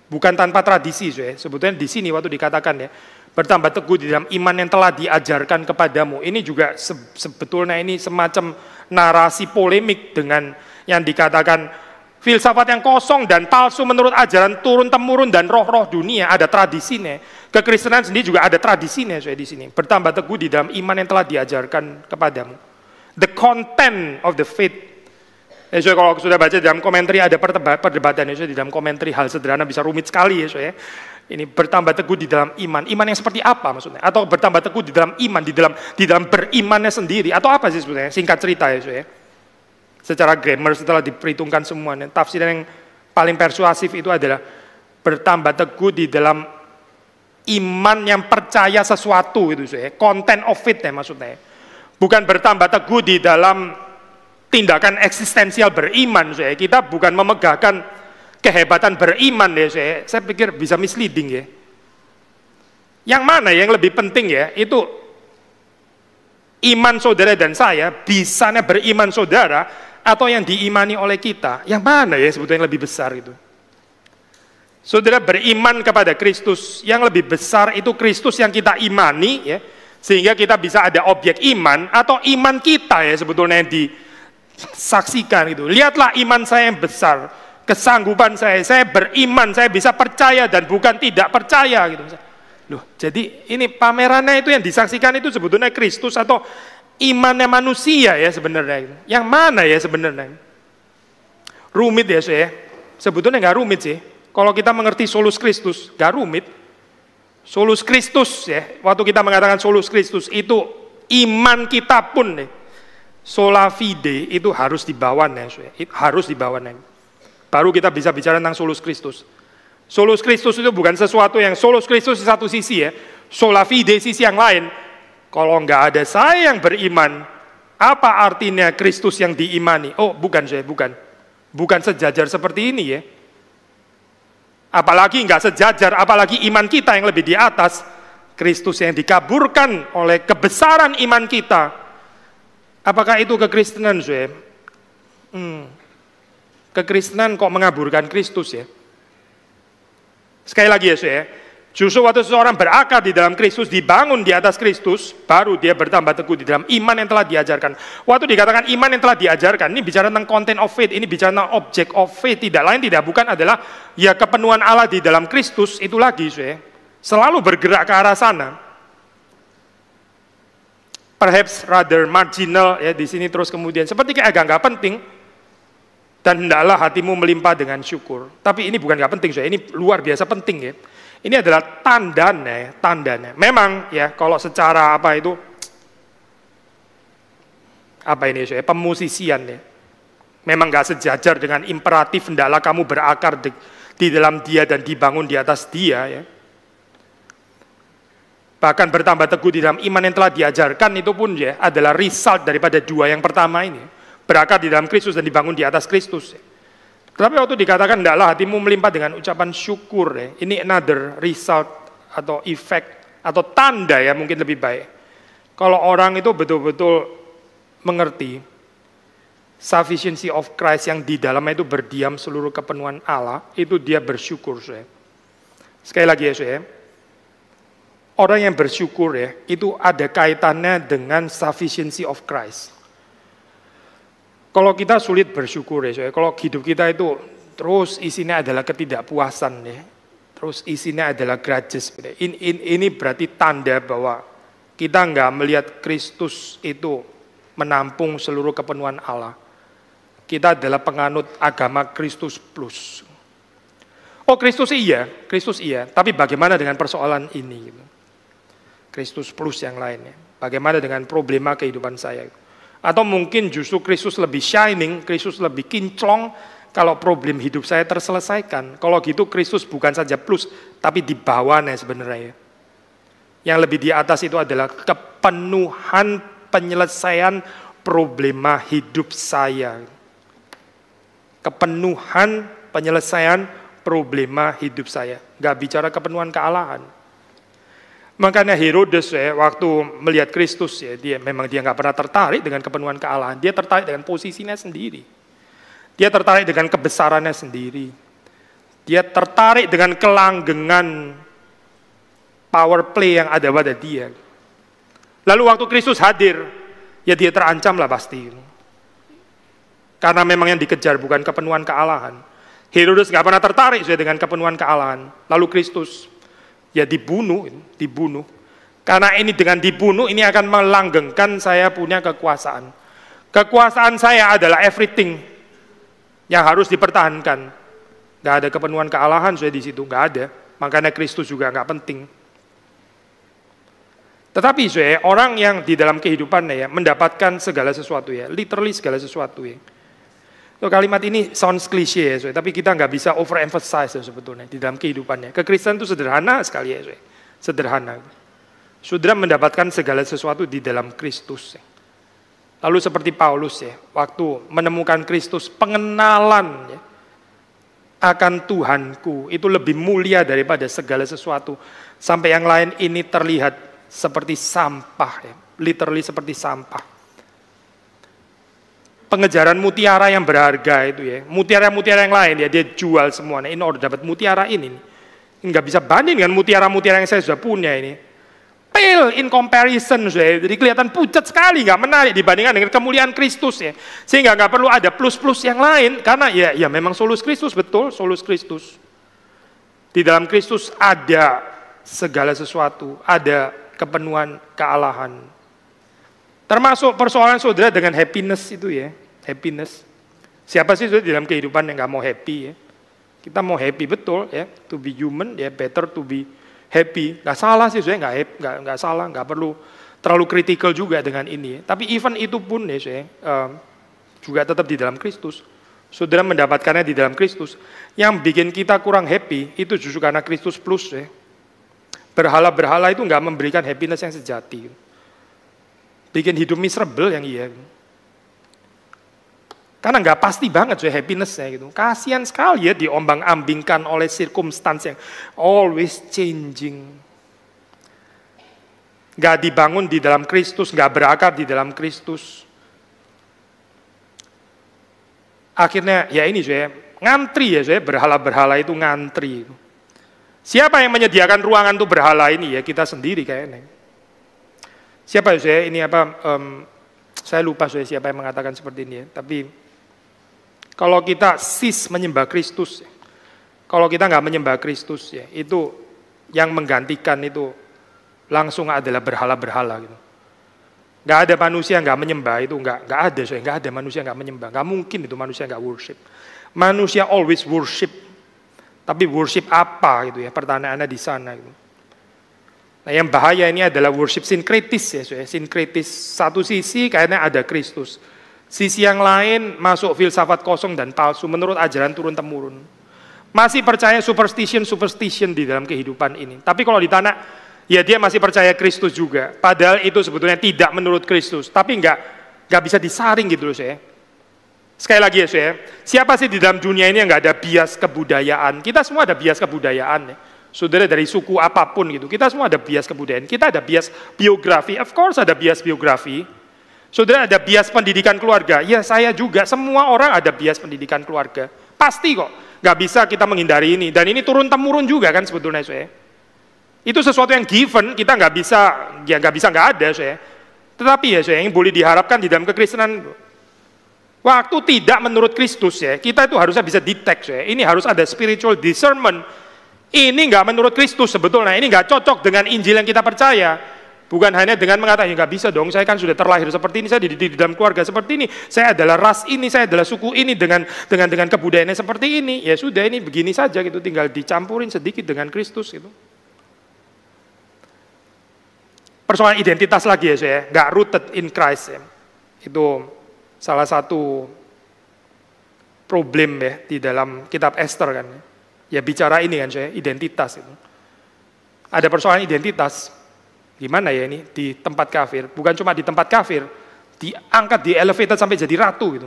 Bukan tanpa tradisi, ya. Sebetulnya di sini waktu dikatakan ya, bertambah teguh di dalam iman yang telah diajarkan kepadamu. Ini juga sebetulnya ini semacam narasi polemik dengan yang dikatakan filsafat yang kosong dan palsu menurut ajaran turun-temurun dan roh-roh dunia. Ada tradisinya. Kekristenan sendiri juga ada tradisinya saya di sini. Bertambah teguh di dalam iman yang telah diajarkan kepadamu. The content of the faith. So, kalau sudah baca dalam komentari ada perdebatan ya, so, di dalam komentari hal sederhana bisa rumit sekali ya, so, ya. Ini bertambah teguh di dalam iman. Iman yang seperti apa maksudnya? Atau bertambah teguh di dalam iman, di dalam berimannya sendiri atau apa sih sebenarnya? Singkat cerita ya, so, ya. Secara grammar setelah diperhitungkan semuanya, tafsiran yang paling persuasif itu adalah bertambah teguh di dalam iman yang percaya sesuatu itu, so, ya. Content of it ya maksudnya. Bukan bertambah teguh di dalam tindakan eksistensial beriman, so, ya. Kita bukan memegahkan kehebatan beriman ya, so, ya. Saya pikir bisa misleading ya. Yang mana yang lebih penting ya, itu iman saudara dan saya, bisanya beriman saudara, atau yang diimani oleh kita, yang mana ya sebetulnya yang lebih besar itu? Saudara beriman kepada Kristus, yang lebih besar itu Kristus yang kita imani, ya, sehingga kita bisa ada objek iman, atau iman kita ya sebetulnya yang disaksikan itu. Lihatlah iman saya yang besar, kesanggupan saya beriman, saya bisa percaya dan bukan tidak percaya gitu. Loh, jadi ini pamerannya itu yang disaksikan itu sebetulnya Kristus atau imannya manusia ya sebenarnya. Yang mana ya sebenarnya? Rumit ya saya. Sebetulnya nggak rumit sih. Kalau kita mengerti solus Kristus, nggak rumit. Solus Kristus ya. Waktu kita mengatakan solus Kristus itu iman kita pun nih. Sola fide itu harus dibawakan ya. Harus dibawakan. Baru kita bisa bicara tentang solus Kristus. Solus Kristus itu bukan sesuatu yang solus Kristus di satu sisi ya. Sola fide sisi yang lain. Kalau nggak ada saya yang beriman, apa artinya Kristus yang diimani? Oh, bukan saya, bukan. Bukan sejajar seperti ini ya. Apalagi nggak sejajar, apalagi iman kita yang lebih di atas. Kristus yang dikaburkan oleh kebesaran iman kita. Apakah itu kekristenan, saya? Kekristenan kok mengaburkan Kristus ya. Sekali lagi ya, saudara. Justru waktu seseorang berakar di dalam Kristus, dibangun di atas Kristus, baru dia bertambah teguh di dalam iman yang telah diajarkan. Waktu dikatakan iman yang telah diajarkan, ini bicara tentang content of faith, ini bicara tentang object of faith, tidak lain tidak bukan adalah ya kepenuhan Allah di dalam Kristus, itu lagi, saudara. Selalu bergerak ke arah sana. Perhaps rather marginal ya di sini terus kemudian seperti kayak agak nggak penting. Dan hendaklah hatimu melimpah dengan syukur. Tapi ini bukan nggak penting, saudara. Ini luar biasa penting ya. Ini adalah tandanya. Memang ya kalau secara pemusisian ya. Memang nggak sejajar dengan imperatif hendaklah kamu berakar di dalam Dia dan dibangun di atas Dia ya. Bahkan bertambah teguh di dalam iman yang telah diajarkan itu pun ya adalah result daripada dua yang pertama ini. Berakar di dalam Kristus dan dibangun di atas Kristus ya. Tetapi waktu dikatakan hendaklah hatimu melimpah dengan ucapan syukur ya. Ini another result atau effect atau tanda ya mungkin lebih baik. Kalau orang itu betul-betul mengerti sufficiency of Christ yang di dalamnya itu berdiam seluruh kepenuhan Allah, itu dia bersyukur saya. Sekali lagi ya saya. Orang yang bersyukur ya, itu ada kaitannya dengan sufficiency of Christ. Kalau kita sulit bersyukur ya, kalau hidup kita itu terus isinya adalah ketidakpuasan ya, terus isinya adalah grudges. Ini berarti tanda bahwa kita nggak melihat Kristus itu menampung seluruh kepenuhan Allah. Kita adalah penganut agama Kristus plus. Oh Kristus iya, tapi bagaimana dengan persoalan ini? Kristus plus yang lainnya. Bagaimana dengan problema kehidupan saya? Atau mungkin justru Kristus lebih shining, Kristus lebih kinclong kalau problem hidup saya terselesaikan. Kalau gitu Kristus bukan saja plus, tapi di bawahnya sebenarnya. Yang lebih di atas itu adalah kepenuhan penyelesaian problema hidup saya. Kepenuhan penyelesaian problema hidup saya. Gak bicara kepenuhan kealahan. Makanya Herodes ya, waktu melihat Kristus ya, dia nggak pernah tertarik dengan kepenuhan kealahan. Dia tertarik dengan posisinya sendiri. Dia tertarik dengan kebesarannya sendiri. Dia tertarik dengan kelanggengan power play yang ada pada dia. Lalu waktu Kristus hadir, ya dia terancam lah pasti. Karena memang yang dikejar bukan kepenuhan kealahan. Herodes nggak pernah tertarik dengan kepenuhan kealahan. Lalu Kristus ya dibunuh. Karena ini dengan dibunuh ini akan melanggengkan saya punya kekuasaan. Kekuasaan saya adalah everything yang harus dipertahankan. Gak ada kepenuhan kealahan saya di situ, gak ada. Makanya Kristus juga gak penting. Tetapi saya orang yang di dalam kehidupannya ya mendapatkan segala sesuatu ya, literally segala sesuatu ya. Kalimat ini sounds cliche ya, tapi kita nggak bisa overemphasize sebetulnya di dalam kehidupannya. Kekristenan itu sederhana sekali ya, sederhana. Saudara mendapatkan segala sesuatu di dalam Kristus. Lalu seperti Paulus ya, waktu menemukan Kristus, pengenalan ya, akan Tuhanku itu lebih mulia daripada segala sesuatu. Sampai yang lain ini terlihat seperti sampah ya, literally seperti sampah. Pengejaran mutiara yang berharga itu ya, mutiara-mutiara yang lain ya dia jual semuanya. Ini udah dapat mutiara ini nggak bisa banding dengan mutiara-mutiara yang saya sudah punya ini. Pale in comparison, jadi kelihatan pucat sekali, nggak menarik dibandingkan dengan kemuliaan Kristus ya. Sehingga nggak perlu ada plus-plus yang lain, karena ya memang solus Kristus, betul, solus Kristus. Di dalam Kristus ada segala sesuatu, ada kepenuhan kealahan. Termasuk persoalan saudara dengan happiness itu ya. Happiness. Siapa sih di dalam kehidupan yang nggak mau happy ya? Kita mau happy betul ya. To be human ya better to be happy. Nggak salah sih saya nggak salah, nggak perlu terlalu kritikal juga dengan ini. Ya. Tapi even itu pun ya saya juga tetap di dalam Kristus. Saudara mendapatkannya di dalam Kristus. Yang bikin kita kurang happy itu justru karena Kristus plus ya. Berhala-berhala itu nggak memberikan happiness yang sejati. Bikin hidup miserable yang iya. Karena nggak pasti banget so happiness-nya gitu. Kasihan sekali ya diombang-ambingkan oleh circumstance yang always changing. Nggak dibangun di dalam Kristus, nggak berakar di dalam Kristus. Akhirnya ya ini saya ngantri ya saya, berhala-berhala itu ngantri. Siapa yang menyediakan ruangan untuk berhala ini? Ya kita sendiri kayaknya. Siapa ya saya? Ini apa? Saya lupa saya siapa yang mengatakan seperti ini ya. Tapi kalau kita menyembah Kristus, kalau kita nggak menyembah Kristus ya, itu yang menggantikan itu langsung adalah berhala-berhala gitu. Nggak ada manusia nggak menyembah itu, nggak ada saya, nggak ada manusia nggak menyembah, nggak mungkin itu manusia nggak worship. Manusia always worship, tapi worship apa gitu ya? Pertanyaannya di sana gitu. Nah yang bahaya ini adalah worship sinkretis ya, saya. Sinkretis satu sisi kayaknya ada Kristus, sisi yang lain masuk filsafat kosong dan palsu menurut ajaran turun temurun. Masih percaya superstition di dalam kehidupan ini. Tapi kalau ditanya, ya dia masih percaya Kristus juga. Padahal itu sebetulnya tidak menurut Kristus. Tapi nggak bisa disaring gitu loh saya. Sekali lagi ya saya, siapa sih di dalam dunia ini yang nggak ada bias kebudayaan? Kita semua ada bias kebudayaan ya. Saudara dari suku apapun gitu, kita semua ada bias kebudayaan. Kita ada bias biografi, of course ada bias biografi. Saudara ada bias pendidikan keluarga. Ya saya juga, semua orang ada bias pendidikan keluarga. Pasti kok. Nggak bisa kita menghindari ini. Dan ini turun-temurun juga kan sebetulnya saya. Itu sesuatu yang given, kita nggak bisa nggak ada saya. Tetapi ya saya, yang boleh diharapkan di dalam kekristenan, waktu tidak menurut Kristus ya, kita itu harusnya bisa detect ya. Ini harus ada spiritual discernment. Ini nggak menurut Kristus sebetulnya, ini nggak cocok dengan Injil yang kita percaya. Bukan hanya dengan mengatakan, ya nggak bisa dong, saya kan sudah terlahir seperti ini, saya dididik di dalam keluarga seperti ini, saya adalah ras ini, saya adalah suku ini dengan kebudayaannya seperti ini. Ya sudah, ini begini saja gitu, tinggal dicampurin sedikit dengan Kristus gitu. Persoalan identitas lagi ya saya, nggak rooted in Christ ya. Itu salah satu problem ya di dalam kitab Esther kan. Ya bicara ini kan saya, identitas itu. Ada persoalan identitas. Gimana ya ini di tempat kafir, bukan cuma di tempat kafir, diangkat, di elevated sampai jadi ratu gitu.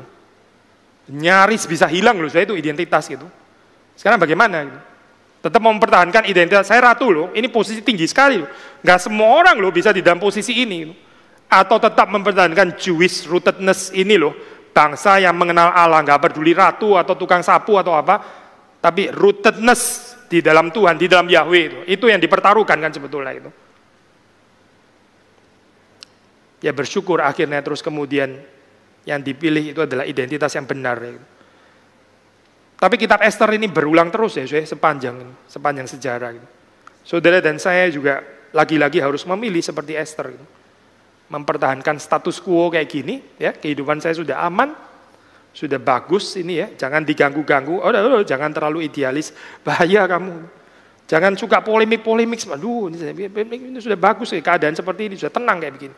Nyaris bisa hilang loh saya itu identitas gitu. Sekarang bagaimana gitu? Tetap mempertahankan identitas, saya ratu loh, ini posisi tinggi sekali loh. Nggak semua orang loh bisa di dalam posisi ini gitu. Atau tetap mempertahankan Jewish rootedness ini loh, bangsa yang mengenal Allah, nggak peduli ratu atau tukang sapu atau apa, tapi rootedness di dalam Tuhan, di dalam Yahweh itu yang dipertaruhkan kan sebetulnya itu. Ya bersyukur akhirnya terus kemudian yang dipilih itu adalah identitas yang benar. Ya. Tapi kitab Esther ini berulang terus ya sepanjang sejarah. Gitu. Saudara dan saya juga lagi-lagi harus memilih seperti Esther. Gitu. Mempertahankan status quo kayak gini, ya kehidupan saya sudah aman, sudah bagus ini ya, jangan diganggu-ganggu, jangan terlalu idealis, bahaya kamu. Jangan suka polemik-polemik, aduh ini sudah bagus ya, keadaan seperti ini, sudah tenang kayak begini.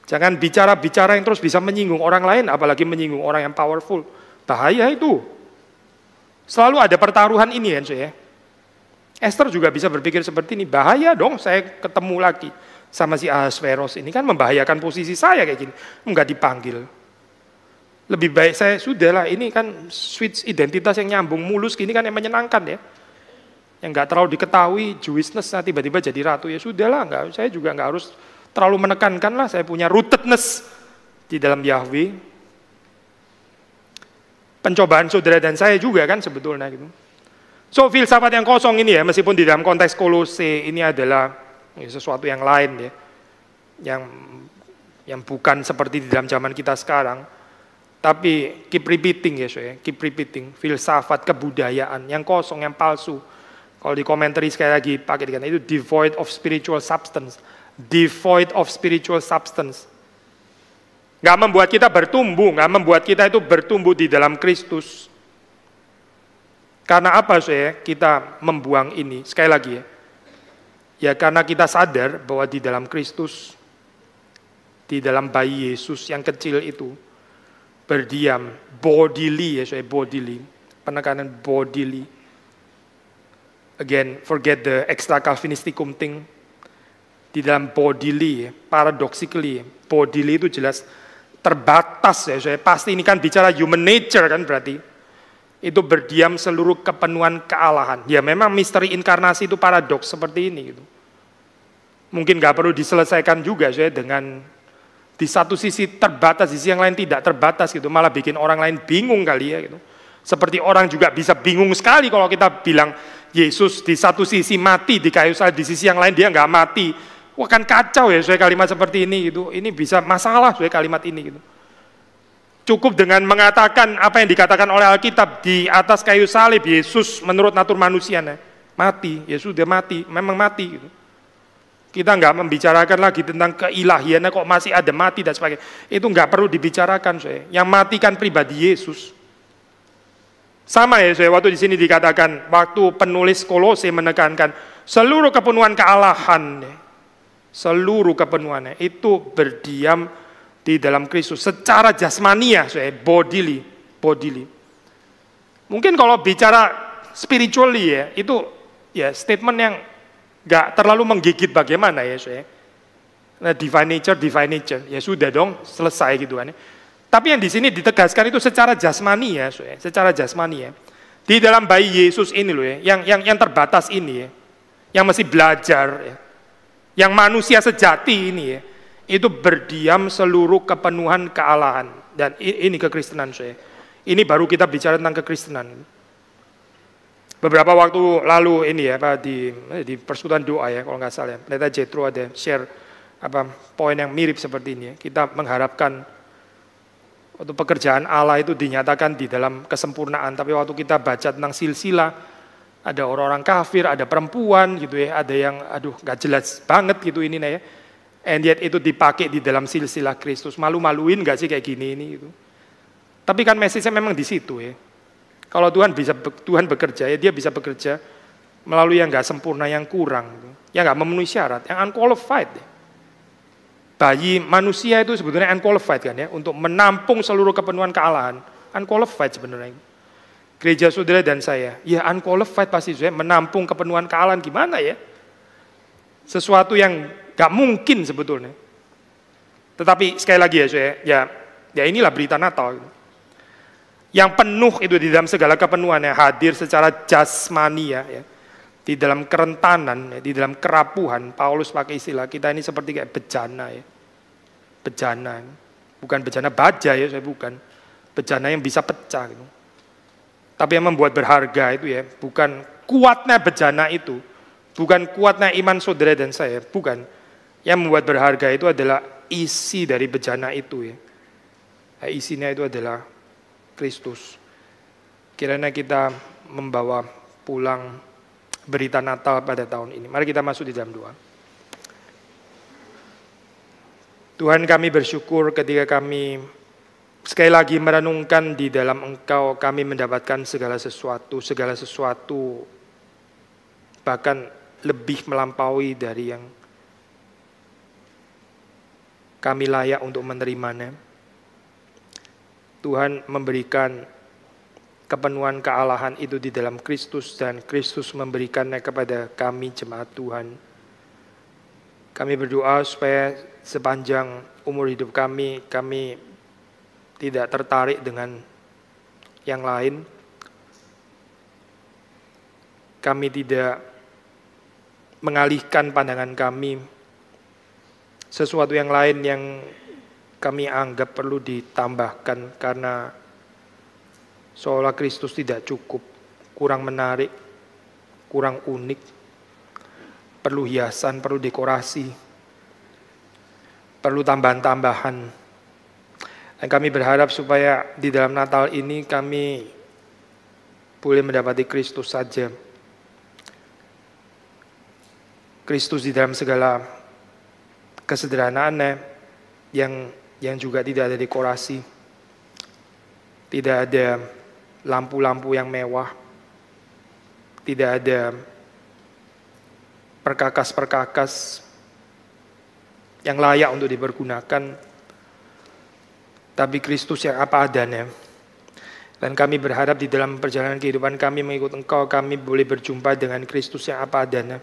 Jangan bicara-bicara yang terus bisa menyinggung orang lain, apalagi menyinggung orang yang powerful. Bahaya itu. Selalu ada pertaruhan ini kan saya. Esther juga bisa berpikir seperti ini, bahaya dong saya ketemu lagi sama si Ahasveros ini kan membahayakan posisi saya kayak gini. Enggak dipanggil. Lebih baik saya sudahlah, ini kan switch identitas yang nyambung mulus gini kan yang menyenangkan ya. Yang enggak terlalu diketahui Jewishness tiba-tiba jadi ratu ya sudahlah, saya juga enggak harus terlalu menekankan lah, saya punya rootedness di dalam Yahweh. Pencobaan saudara dan saya juga kan sebetulnya gitu. So filsafat yang kosong ini ya, meskipun di dalam konteks Kolose ini adalah sesuatu yang lain ya, yang bukan seperti di dalam zaman kita sekarang, tapi keep repeating ya, keep repeating filsafat kebudayaan yang kosong, yang palsu. Kalau di komentari sekali lagi pakai dengan itu devoid of spiritual substance. Devoid of spiritual substance. Nggak membuat kita bertumbuh, nggak membuat kita itu bertumbuh di dalam Kristus. Karena apa saya? Kita membuang ini, sekali lagi ya. Ya karena kita sadar bahwa di dalam Kristus, di dalam bayi Yesus yang kecil itu, berdiam, bodily ya saya, bodily. Penekanan bodily. Again, forget the extra Calvinisticum thing. Di dalam bodily, paradoxically, bodily itu jelas terbatas ya. Saya pasti ini kan bicara human nature kan berarti. Itu berdiam seluruh kepenuhan kealahan. Ya memang misteri inkarnasi itu paradoks seperti ini gitu. Mungkin nggak perlu diselesaikan juga saya dengan Di satu sisi terbatas, di sisi yang lain tidak terbatas gitu, malah bikin orang lain bingung kali ya gitu. Seperti orang juga bisa bingung sekali kalau kita bilang Yesus di satu sisi mati di kayu salib, di sisi yang lain dia nggak mati. Wah kan kacau ya soal kalimat seperti ini gitu. Ini bisa masalah soal kalimat ini gitu. Cukup dengan mengatakan apa yang dikatakan oleh Alkitab di atas kayu salib, Yesus menurut natur manusianya mati, Yesus sudah mati, memang mati gitu. Kita nggak membicarakan lagi tentang keilahiannya kok masih ada mati dan sebagainya. Itu nggak perlu dibicarakan soal. Yang matikan pribadi Yesus. Sama ya soal, waktu di sini dikatakan waktu penulis Kolose menekankan seluruh kepenuhan kealahan, seluruh kepenuhannya itu berdiam di dalam Kristus secara jasmania, bodily. Mungkin kalau bicara spiritually ya, itu ya statement yang nggak terlalu menggigit bagaimana ya, nah, divine nature, ya sudah dong selesai gitu kan. Tapi yang di sini ditegaskan itu secara jasmani ya, secara jasmani ya. Di dalam bayi Yesus ini loh ya, yang terbatas ini ya, yang masih belajar ya, yang manusia sejati ini ya. Itu berdiam seluruh kepenuhan kealahan. Dan ini kekristenan saya. Ini baru kita bicara tentang kekristenan. Beberapa waktu lalu ini ya, di persekutuan doa ya, kalau nggak salah ya, Pendeta Jethro ada share poin yang mirip seperti ini ya. Kita mengharapkan waktu pekerjaan Allah itu dinyatakan di dalam kesempurnaan. Tapi waktu kita baca tentang silsilah, ada orang-orang kafir, ada perempuan gitu ya, ada yang nggak jelas banget gitu ini ya. And yet itu dipakai di dalam silsilah Kristus. Malu-maluin gak sih kayak gini ini gitu. Tapi kan message-nya memang di situ ya. Kalau Tuhan bekerja ya, dia bisa bekerja melalui yang gak sempurna, yang kurang, gitu. Yang gak memenuhi syarat, yang unqualified. Ya. Bayi manusia itu sebetulnya unqualified kan ya, untuk menampung seluruh kepenuhan kealahan. Unqualified sebenarnya. Gereja saudara dan saya, ya unqualified pasti saya menampung kepenuhan kealahan gimana ya? Sesuatu yang gak mungkin sebetulnya. Tetapi sekali lagi ya saya, ya inilah berita Natal. Yang penuh itu di dalam segala kepenuhannya, hadir secara jasmani ya. Di dalam kerentanan, ya, di dalam kerapuhan, Paulus pakai istilah kita ini seperti kayak bejana ya. Bejana, bukan bejana baja ya, saya bukan. Bejana yang bisa pecah gitu. Tapi yang membuat berharga itu ya, bukan kuatnya bejana itu, bukan kuatnya iman saudara dan saya, bukan. Yang membuat berharga itu adalah isi dari bejana itu ya. Isinya itu adalah Kristus. Kiranya kita membawa pulang berita Natal pada tahun ini. Mari kita masuk di dalam doa. Tuhan, kami bersyukur ketika kami sekali lagi merenungkan di dalam Engkau, kami mendapatkan segala sesuatu bahkan lebih melampaui dari yang kami layak untuk menerimanya. Tuhan memberikan kepenuhan kealahan itu di dalam Kristus dan Kristus memberikannya kepada kami jemaat Tuhan. Kami berdoa supaya sepanjang umur hidup kami tidak tertarik dengan yang lain. Kami tidak mengalihkan pandangan kami sesuatu yang lain yang kami anggap perlu ditambahkan karena seolah Kristus tidak cukup, kurang menarik, kurang unik, perlu hiasan, perlu dekorasi, perlu tambahan-tambahan. Dan kami berharap supaya di dalam Natal ini kami boleh mendapati Kristus saja. Kristus di dalam segala kesederhanaannya yang juga tidak ada dekorasi, tidak ada lampu-lampu yang mewah, tidak ada perkakas-perkakas yang layak untuk dipergunakan, tapi Kristus yang apa adanya. Dan kami berharap di dalam perjalanan kehidupan kami mengikut Engkau, kami boleh berjumpa dengan Kristus yang apa adanya.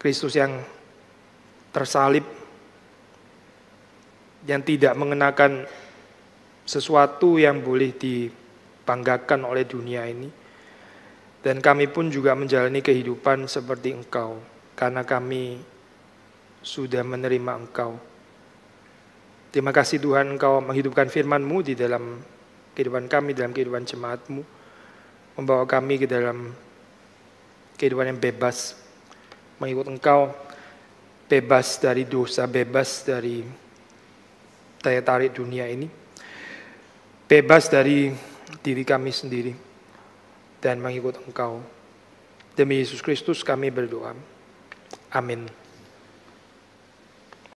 Kristus yang tersalib, yang tidak mengenakan sesuatu yang boleh dibanggakan oleh dunia ini. Dan kami pun juga menjalani kehidupan seperti Engkau, karena kami sudah menerima Engkau. Terima kasih Tuhan, Engkau menghidupkan firman-Mu di dalam kehidupan kami, dalam kehidupan jemaat-Mu, membawa kami ke dalam kehidupan yang bebas, mengikut Engkau, bebas dari dosa, bebas dari daya tarik dunia ini, bebas dari diri kami sendiri, dan mengikut Engkau. Demi Yesus Kristus kami berdoa. Amin.